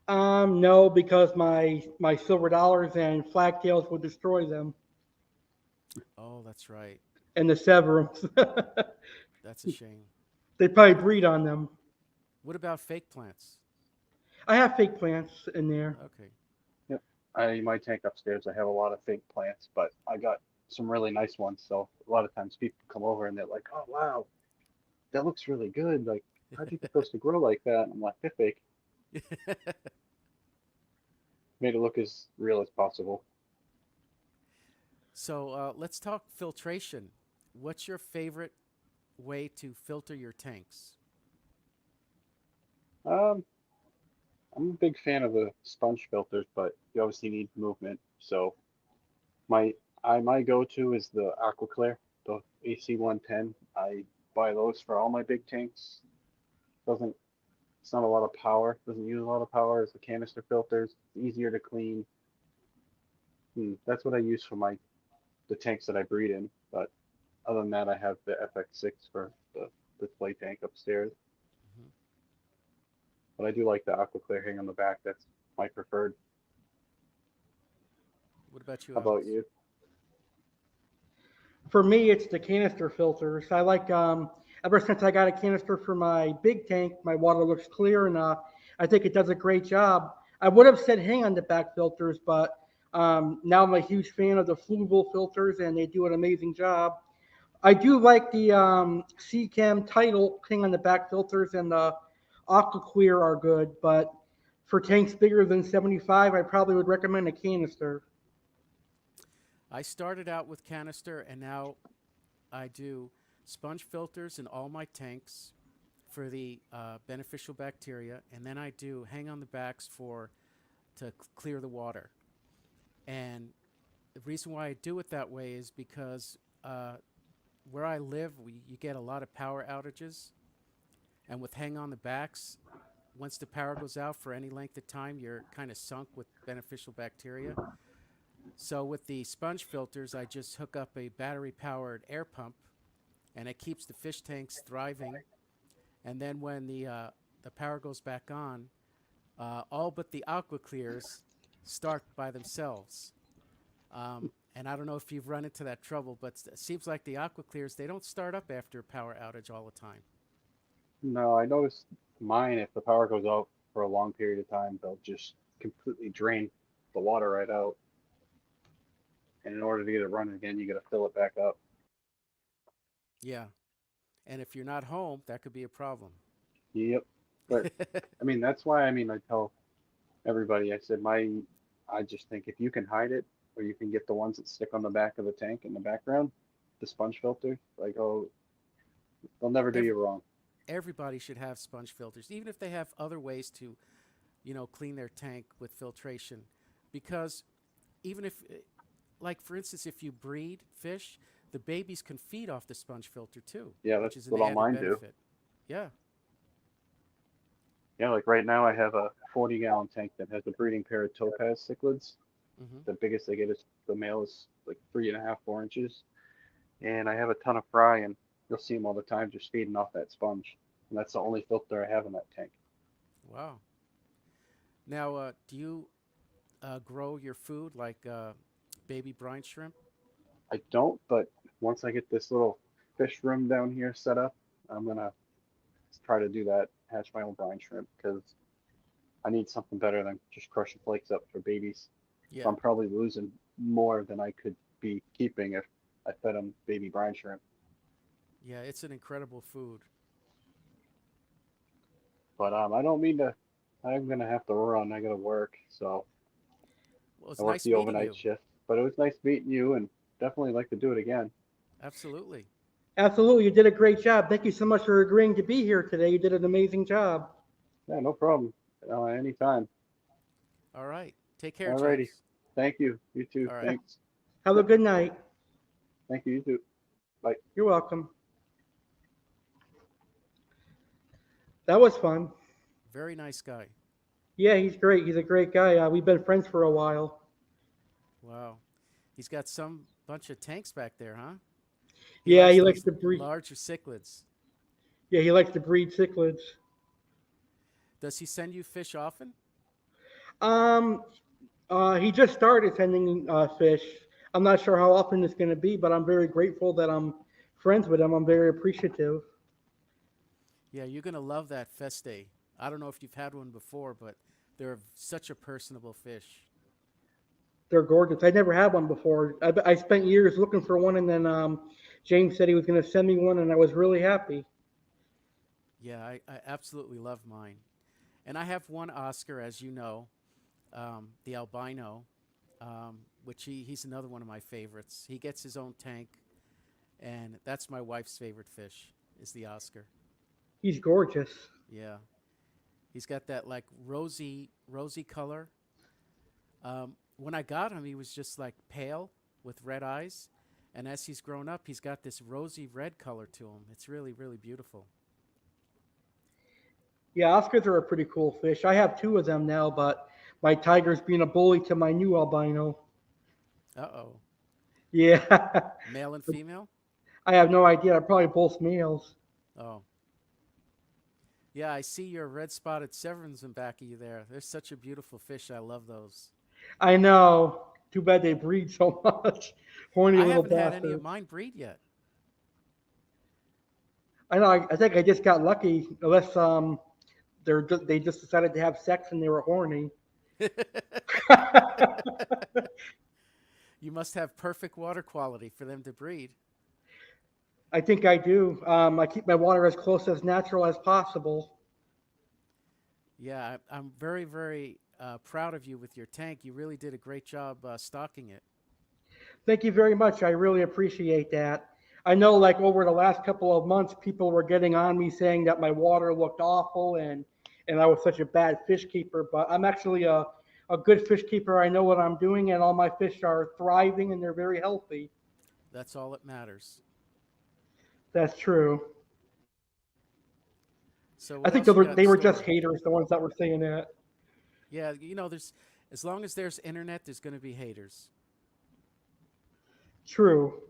No, because my silver dollars and flagtails would destroy them Oh, that's right. and the severums. That's a shame. They probably breed on them. What about fake plants? I have fake plants in there. Okay. Yep. My tank upstairs, I have a lot of fake plants, but I got some really nice ones. So a lot of times people come over and they're like, "Oh wow, that looks really good. Like, how'd you get those to grow like that?" And I'm like, "They're fake." Made it look as real as possible. So let's talk filtration. What's your favorite way to filter your tanks? Um, I'm a big fan of the sponge filters, but you obviously need movement. So my my go-to is the AquaClear, the AC 110. I buy those for all my big tanks. Doesn't It's not a lot of power. Doesn't use a lot of power as the canister filters. Easier to clean. That's what I use for the tanks that I breed in. But other than that, I have the FX6 for the display tank upstairs. Mhm. But I do like the AquaClear hang on the back. That's my preferred. What about you, How about Alex? you? For me, it's the canister filters. I like ever since I got a canister for my big tank, my water looks clear, and I think it does a great job. I would have said hang on the back filters, but now I'm a huge fan of the fluval filters, and they do an amazing job. I do like the Cam Title hang on the back filters, and the AquaClear are good, but for tanks bigger than 75, I probably would recommend a canister. I started out with canister, and now I do sponge filters in all my tanks for the beneficial bacteria, and then I do hang on the backs to clear the water. And the reason why I do it that way is because where I live, you get a lot of power outages, and with hang on the backs, once the power goes out for any length of time, you're kind of sunk with beneficial bacteria. So with the sponge filters, I just hook up a battery-powered air pump, and it keeps the fish tanks thriving. And then when the power goes back on, all but the aqua clears start by themselves. And I don't know if you've run into that trouble, but it seems like the aqua clears, they don't start up after a power outage all the time. No, I noticed mine, if the power goes out for a long period of time, they'll just completely drain the water right out. And in order to get it running again, you got to fill it back up. Yeah. And if you're not home, that could be a problem. Yep. But I mean, that's why I tell everybody, I said, I just think if you can hide it, or you can get the ones that stick on the back of the tank in the background, the sponge filter, like, oh, they'll never do you wrong. Everybody should have sponge filters, even if they have other ways to, clean their tank with filtration. Because even if, like for instance, if you breed fish, the babies can feed off the sponge filter too. Yeah, which that's is an what all added mine benefit. do. Yeah. Yeah, like right now I have a 40-gallon tank that has a breeding pair of topaz cichlids. Hmm. The biggest they get is the male is like 3.5, 4 inches. And I have a ton of fry, and you'll see them all the time just feeding off that sponge. And that's the only filter I have in that tank. Wow. Now, do you grow your food like baby brine shrimp? I don't, but once I get this little fish room down here set up, I'm gonna try to do that, hatch my own brine shrimp, because I need something better than just crushing flakes up for babies. So Yeah. I'm probably losing more than I could be keeping if I fed them baby brine shrimp. Yeah, it's an incredible food. But I don't mean to. I'm gonna have to run. I gotta work, so Well, it's I work nice the meeting overnight you. shift. But it was nice meeting you, and definitely like to do it again. Absolutely. Absolutely, you did a great job. Thank you so much for agreeing to be here today. You did an amazing job. Yeah, no problem. Anytime. All right. Take care, Alrighty. gents. Thank you. You too. All right. Thanks. Have a good night. Thank you. You too. Bye. You're welcome. That was fun. Very nice guy. Yeah, he's great. He's a great guy. We've been friends for a while. Wow. He's got some bunch of tanks back there, huh? Yeah, he those likes to breed. larger cichlids. Yeah, he likes to breed cichlids. Does he send you fish often? Um, he just started sending fish. I'm not sure how often it's going to be, but I'm very grateful that I'm friends with him. I'm very appreciative. Yeah, you're going to love that Feste. I don't know if you've had one before, but they're such a personable fish. They're gorgeous. I never had one before. I spent years looking for one, and then James said he was going to send me one, and I was really happy. Yeah, I absolutely love mine. And I have one Oscar, as you know, the albino, which he's another one of my favorites. He gets his own tank, and that's my wife's favorite fish, is the Oscar. He's gorgeous. Yeah. He's got that like rosy color. When I got him, he was just like pale with red eyes. And as he's grown up, he's got this rosy red color to him. It's really, really beautiful. Yeah, Oscars are a pretty cool fish. I have two of them now, but my tiger's being a bully to my new albino. Uh-oh. Yeah. Male and female? I have no idea. They're probably both males. Oh. Yeah, I see your red-spotted Severins in back of you there. They're such a beautiful fish. I love those. I know. Too bad they breed so much. Horny I little haven't had any bastards. of mine breed yet. I know. I think I just got lucky. Unless they just decided to have sex and they were horny. You must have perfect water quality for them to breed. I think I do. I keep my water as close as natural as possible. Yeah, I'm very, very proud of you with your tank. You really did a great job stocking it. Thank you very much. I really appreciate that. I know, like, over the last couple of months, people were getting on me saying that my water looked awful and I was such a bad fish keeper. But I'm actually a good fish keeper. I know what I'm doing, and all my fish are thriving and they're very healthy. That's all that matters. That's true. So I think they were just haters, the ones that were saying that. Yeah, you know, as long as there's internet, there's going to be haters. True.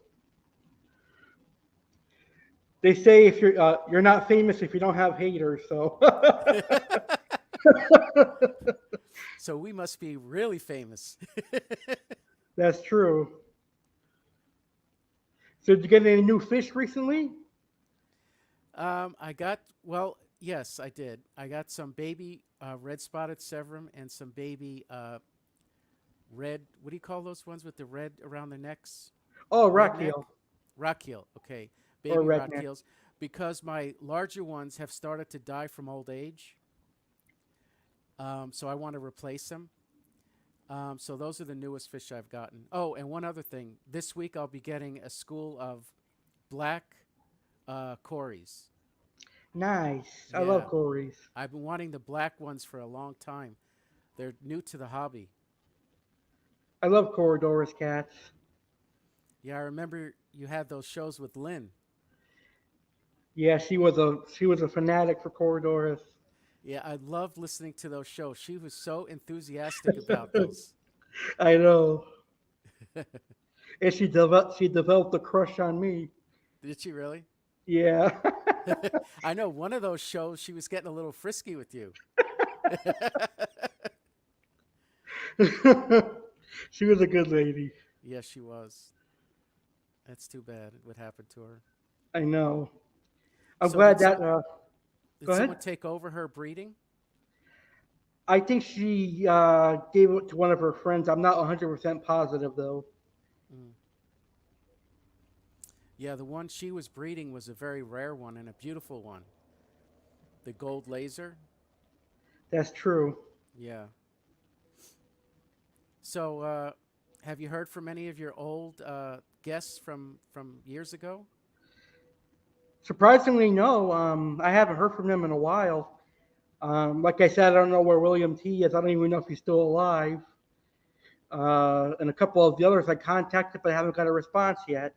They say if you're not famous if you don't have haters. So. So we must be really famous. That's true. So did you get any new fish recently? Yes, I did. I got some baby red-spotted Severum and some baby red, what do you call those ones with the red around their necks? Oh, rockheel. Rockheel, okay. Baby rockheels. Because my larger ones have started to die from old age. So I want to replace them. So those are the newest fish I've gotten. Oh, and one other thing. This week I'll be getting a school of black cories. Nice. Yeah. I love cories. I've been wanting the black ones for a long time. They're new to the hobby. I love Corydoras cats. Yeah, I remember you had those shows with Lynn. Yeah, she was a fanatic for Corydoras. Yeah, I loved listening to those shows. She was so enthusiastic about those. I know. And she developed a crush on me. Did she really? Yeah. I know one of those shows she was getting a little frisky with you. She was a good lady. Yes, she was. That's too bad what happened to her. I know. I'm So glad did that. Did Go someone ahead. take over her breeding? I think she gave it to one of her friends. I'm not 100% positive though. Yeah, the one she was breeding was a very rare one and a beautiful one. The gold laser. That's true. Yeah. So, have you heard from any of your old guests from years ago? Surprisingly, no. I haven't heard from them in a while. Like I said, I don't know where William T is. I don't even know if he's still alive. And a couple of the others I contacted, but I haven't got a response yet.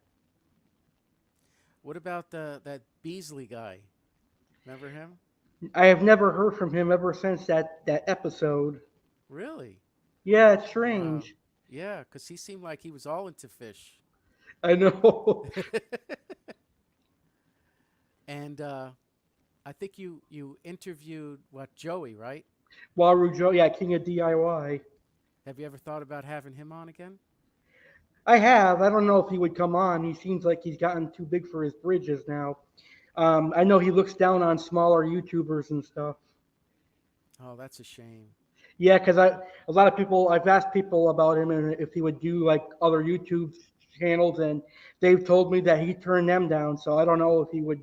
What about that Beasley guy? Remember him? I have never heard from him ever since that episode. Really? Yeah, it's Wow. strange. Yeah, because he seemed like he was all into fish. I know. And I think you interviewed what Joey, right? Uaru Joey, yeah, King of DIY. Have you ever thought about having him on again? I have. I don't know if he would come on. He seems like he's gotten too big for his bridges now. I know he looks down on smaller YouTubers and stuff. Oh, that's a shame. Yeah, because a lot of people, I've asked people about him and if he would do like other YouTube channels, and they've told me that he turned them down. So I don't know if he would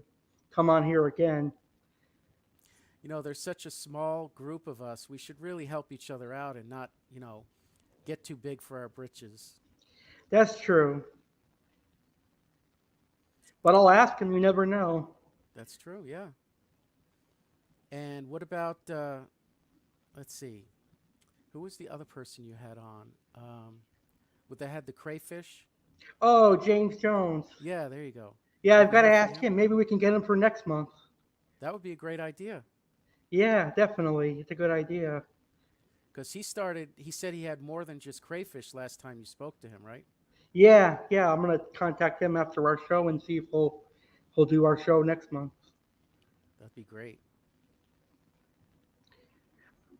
come on here again. You know, there's such a small group of us. We should really help each other out and not, get too big for our britches. That's true. But I'll ask him. You never know. That's true, yeah. And what about, let's see, who was the other person you had on? With that had the crayfish? Oh, James Jones. Yeah, there you go. Yeah, Have I've you got to heard ask from him. Maybe we can get him for next month. That would be a great idea. Yeah, definitely. It's a good idea. Because he said he had more than just crayfish last time you spoke to him, right? Yeah. I'm gonna contact him after our show and see if he'll do our show next month. That'd be great.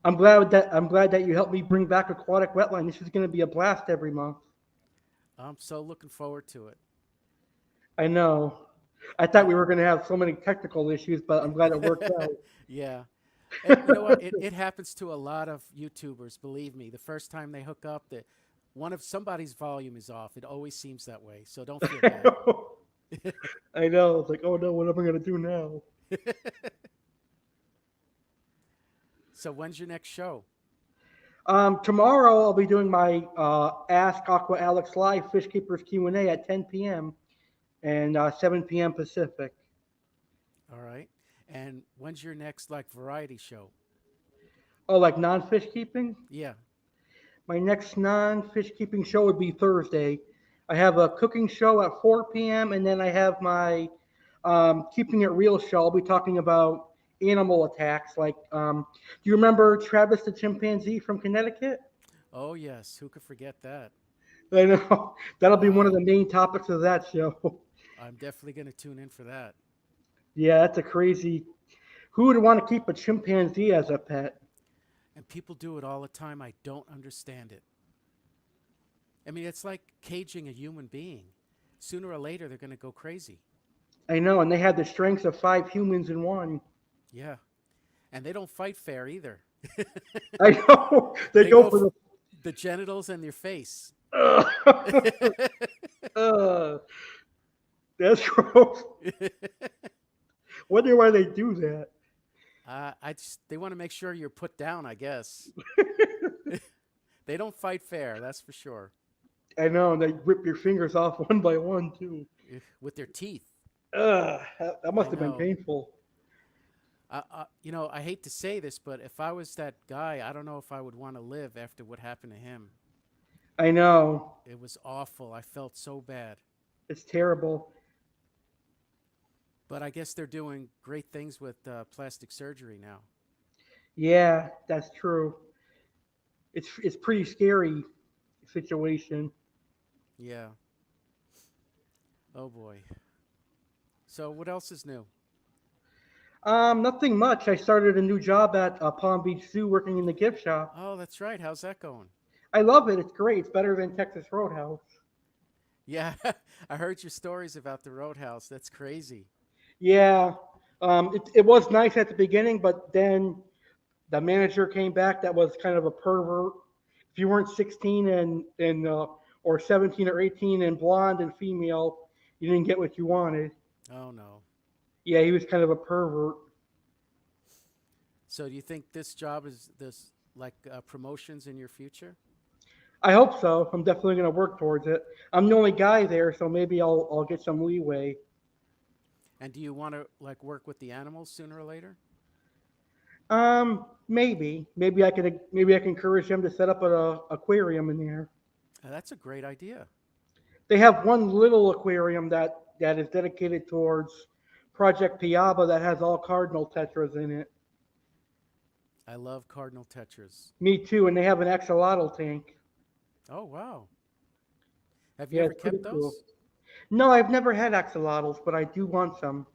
I'm glad that you helped me bring back Aquatic Wetline. This is gonna be a blast every month. I'm so looking forward to it. I know. I thought we were gonna have so many technical issues, but I'm glad it worked out. Yeah. And you know what? It happens to a lot of YouTubers, believe me. The first time they hook up, that one of somebody's volume is off. It always seems that way. So don't feel bad. I know. It's like, oh no, what am I gonna do now? So when's your next show? Tomorrow I'll be doing my Ask Aqua Alex Live Fish Keepers Q&A at 10 p.m. and 7 p.m. Pacific. All right. And when's your next variety show? Oh, like non-fish keeping? Yeah. My next non-fish keeping show would be Thursday. I have a cooking show at 4 p.m. and then I have my Keeping It Real show. I'll be talking about animal attacks. Do you remember Travis the chimpanzee from Connecticut? Oh yes, who could forget that? I know. That'll be one of the main topics of that show. I'm definitely going to tune in for that. Yeah, that's a crazy. Who would want to keep a chimpanzee as a pet? And people do it all the time. I don't understand it. I mean, it's like caging a human being. Sooner or later, they're going to go crazy. I know, and they have the strength of 5 humans in one. Yeah. And they don't fight fair either. I know. They go for the genitals and their face. That's gross. Wonder why they do that. They want to make sure you're put down, I guess. They don't fight fair, that's for sure. I know, and they rip your fingers off one by one too. With their teeth. That must have been painful. I hate to say this, but if I was that guy, I don't know if I would want to live after what happened to him. I know. It was awful. I felt so bad. It's terrible. But I guess they're doing great things with plastic surgery now. Yeah, that's true. It's pretty scary situation. Yeah. Oh boy. So what else is new? Nothing much. I started a new job at Palm Beach Zoo working in the gift shop. Oh, that's right. How's that going? I love it. It's great. It's better than Texas Roadhouse. Yeah, I heard your stories about the Roadhouse. That's crazy. Yeah, it was nice at the beginning, but then the manager came back that was kind of a pervert. If you weren't 16 and or 17 or 18 and blonde and female, you didn't get what you wanted. Oh no. Yeah, he was kind of a pervert. So do you think this job is promotions in your future? I hope so. I'm definitely going to work towards it. I'm the only guy there, so maybe I'll get some leeway. And do you want to work with the animals sooner or later? Maybe I can encourage him to set up an aquarium in there. That's a great idea. They have one little aquarium that is dedicated towards Project Piaba that has all cardinal tetras in it. I love cardinal tetras. Me too, and they have an axolotl tank. Oh, wow. Have you Yeah, ever it's pretty kept cool. those? No, I've never had axolotls, but I do want some.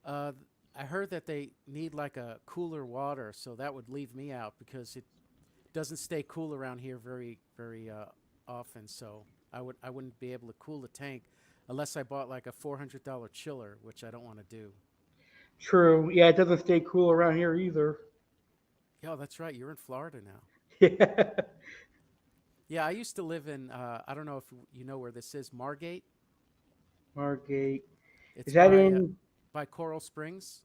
I heard that they need like a cooler water, so that would leave me out because it doesn't stay cool around here very often. So I wouldn't be able to cool the tank unless I bought like a $400 chiller, which I don't want to do. True. Yeah, it doesn't stay cool around here either. Yeah, that's right. You're in Florida now. Yeah. Yeah, I used to live in, I don't know if you know where this is, Margate. Margate. It's Is that by, in? by Coral Springs?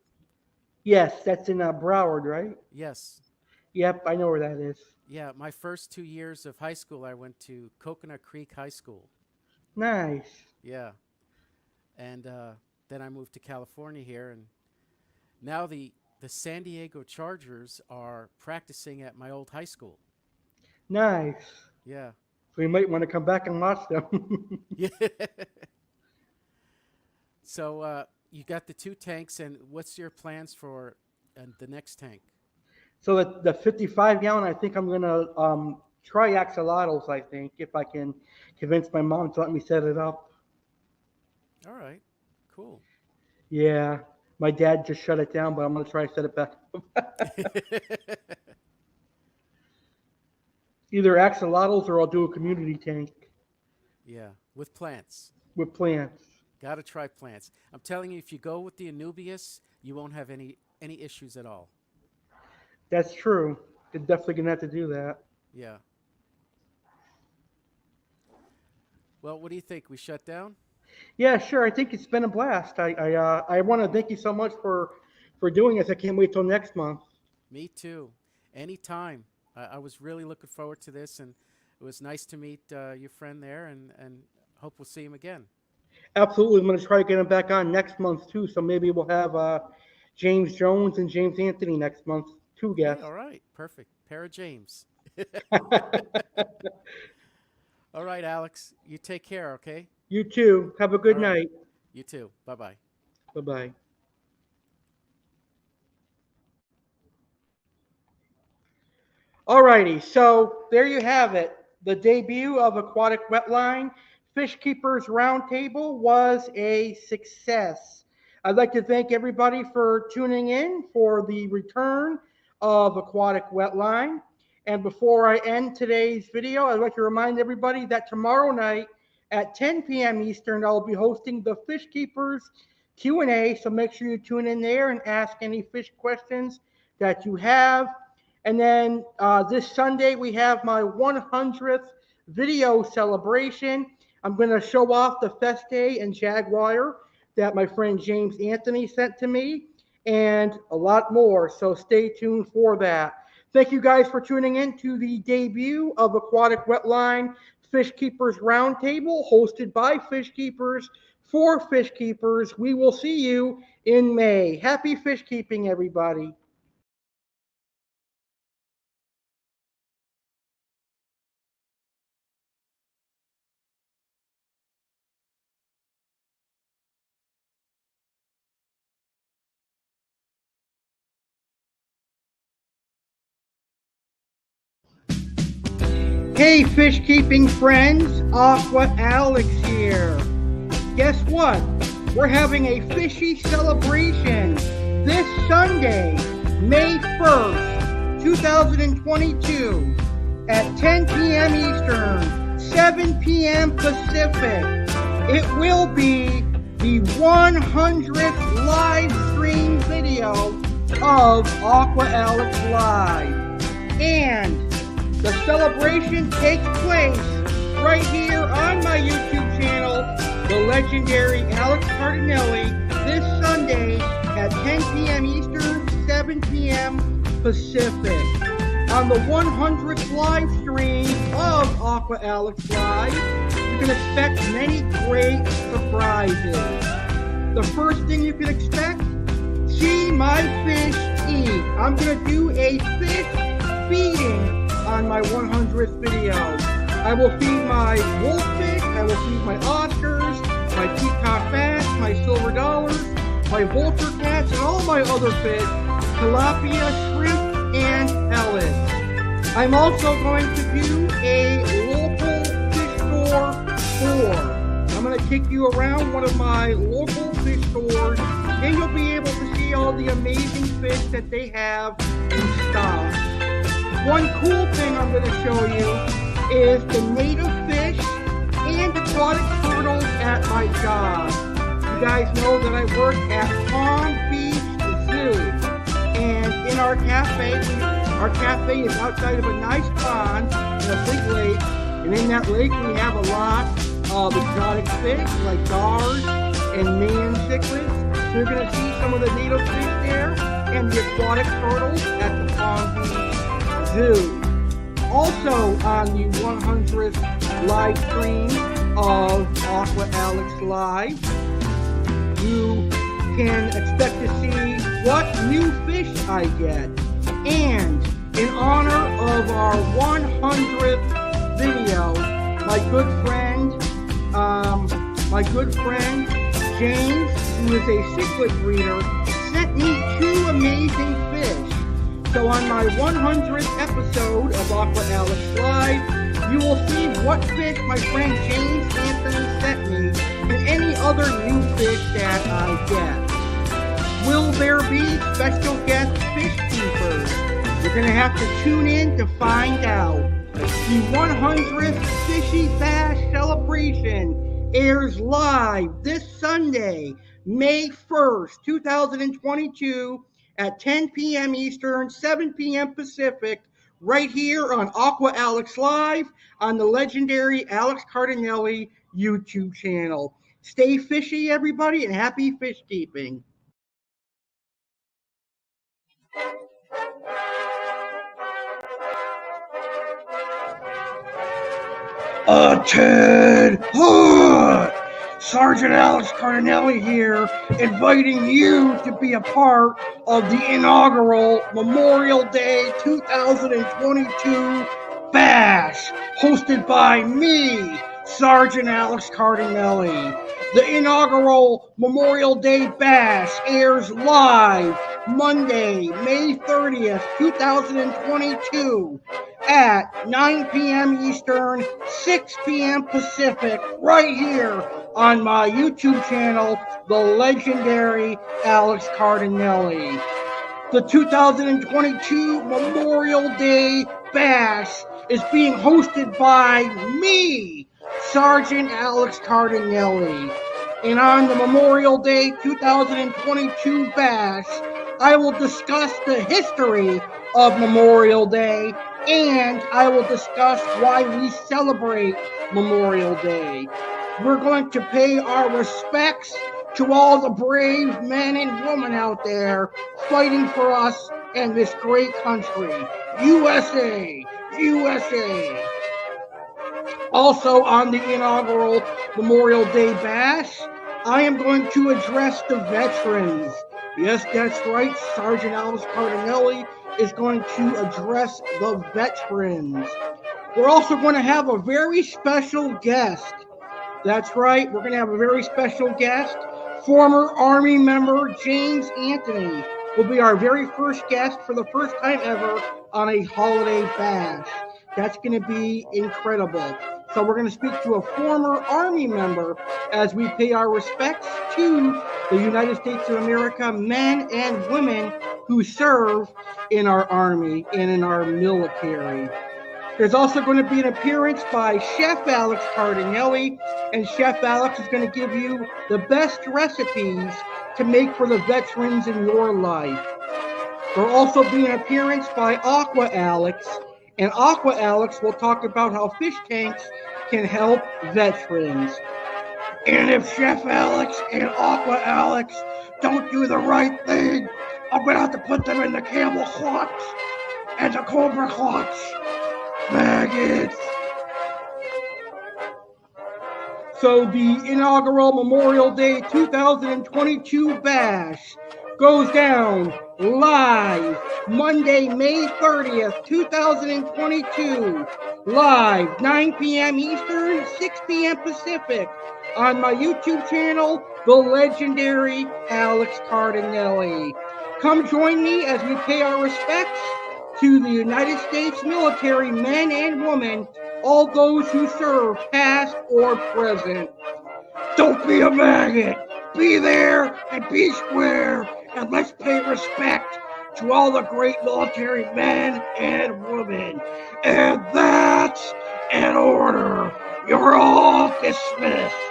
Yes, that's in Broward, right? Yes. Yep, I know where that is. Yeah, my first 2 years of high school, I went to Coconut Creek High School. Nice. Yeah. And then I moved to California here, and now the San Diego Chargers are practicing at my old high school. Nice. Yeah. So you might want to come back and watch them. Yeah. So you got the 2 tanks, and what's your plans for the next tank? So the 55 gallon, I think I'm gonna try axolotls. I think if I can convince my mom to let me set it up. All right. Cool. Yeah, my dad just shut it down, but I'm gonna try to set it back up. Either axolotls or I'll do a community tank Yeah, with plants. with plants. Got to try plants. I'm telling you, if you go with the Anubias, you won't have any issues at all. That's true. You're definitely gonna have to do that. Yeah. Well, what do you think? We shut down? Yeah, sure. I think it's been a blast. I want to thank you so much for doing this. I can't wait till next month. Me too. Anytime. I was really looking forward to this, and it was nice to meet your friend there, and hope we'll see him again. Absolutely. I'm going to try to get him back on next month too. So maybe we'll have James Jones and James Anthony next month. 2 guests. Hey, all right. Perfect. Pair of James. All right, Alex. You take care, okay? You too. Have a good All right. night. You too. Bye-bye. Bye-bye. All righty. So there you have it. The debut of Aquatic Wetline Fish Keepers Roundtable was a success. I'd like to thank everybody for tuning in for the return of Aquatic Wetline. And before I end today's video, I'd like to remind everybody that tomorrow night at 10 p.m. Eastern, I'll be hosting the Fish Keepers Q&A. So make sure you tune in there and ask any fish questions that you have. And then this Sunday, we have my 100th video celebration. I'm going to show off the Feste and Jaguar that my friend James Anthony sent to me, and a lot more. So stay tuned for that. Thank you guys for tuning in to the debut of Aquatic Wetline Fish Keepers Roundtable, hosted by Fish Keepers for Fish Keepers. We will see you in May. Happy fish keeping, everybody. Hey fish keeping friends, Aqua Alex here. Guess what? We're having a fishy celebration this Sunday, May 1st, 2022 at 10 p.m. Eastern, 7 p.m. Pacific. It will be the 100th live stream video of Aqua Alex Live. And the celebration takes place right here on my YouTube channel, the legendary Alex Cardinale, this Sunday at 10 p.m. Eastern, 7 p.m. Pacific. On the 100th live stream of Aqua Alex Live, you can expect many great surprises. The first thing you can expect, see my fish eat. I'm going to do a fish feeding on my 100th video. I will feed my wolffish, I will feed my Oscars, my peacock bass, my silver dollars, my vulture cats, and all my other fish, tilapia, shrimp, and pellets. I'm also going to do a local fish store tour. I'm going to take you around one of my local fish stores, and you'll be able to see all the amazing fish that they have in stock. One cool thing I'm going to show you is the native fish and aquatic turtles at my job. You guys know that I work at Palm Beach Zoo, and in our cafe is outside of a nice pond in a big lake, and in that lake we have a lot of exotic fish like gars and Mayan cichlids. So you're going to see some of the native fish there and the aquatic turtles at the Palm Beach Zoo. Also on the 100th live stream of Aqua Alex Live, you can expect to see what new fish I get. And in honor of our 100th video, my good friend James, who is a cichlid breeder, sent me 2 amazing fish. So on my 100th episode of Aqua Alex Live, you will see what fish my friend James Anthony sent me and any other new fish that I get. Will there be special guest fish keepers? You're going to have to tune in to find out. The 100th Fishy Bash celebration airs live this Sunday, May 1st, 2022 at 10 p.m. Eastern, 7 p.m. Pacific, right here on Aqua Alex Live on the legendary Alex Cardinale YouTube channel. Stay fishy, everybody, and happy fish keeping. Ted Hood! Sergeant Alex Cardinale here, inviting you to be a part of the inaugural Memorial Day 2022 Bash, hosted by me, Sergeant Alex Cardinale. The inaugural Memorial Day Bash airs live Monday, May 30th, 2022 at 9 p.m. Eastern, 6 p.m. Pacific, right here on my YouTube channel, the legendary Alex Cardinale. The 2022 Memorial Day Bash is being hosted by me, Sergeant Alex Cardinale. And on the Memorial Day 2022 Bash, I will discuss the history of Memorial Day, and I will discuss why we celebrate Memorial Day. We're going to pay our respects to all the brave men and women out there fighting for us and this great country. USA! USA! Also on the inaugural Memorial Day Bash, I am going to address the veterans. Yes, that's right, Sergeant Alex Cardinale is going to address the veterans. We're also going to have a very special guest. That's right, we're going to have a very special guest. Former Army member James Anthony will be our very first guest for the first time ever on a holiday bash. That's going to be incredible. So we're going to speak to a former Army member as we pay our respects to the United States of America men and women who serve in our Army and in our military. There's also going to be an appearance by Chef Alex Cardinale, and Chef Alex is going to give you the best recipes to make for the veterans in your life. There'll also be an appearance by Aqua Alex, and Aqua Alex will talk about how fish tanks can help veterans. And if Chef Alex and Aqua Alex don't do the right thing, I'm going to have to put them in the camel clutch and the cobra clutch. Maggots! So the inaugural Memorial Day 2022 Bash goes down live Monday, May 30th, 2022. Live 9 p.m. Eastern, 6 p.m. Pacific on my YouTube channel, the legendary Alex Cardinale. Come join me as we pay our respects to the United States military men and women, all those who serve, past or present. Don't be a maggot. Be there and be square, and let's pay respect to all the great military men and women. And that's an order. You're all dismissed.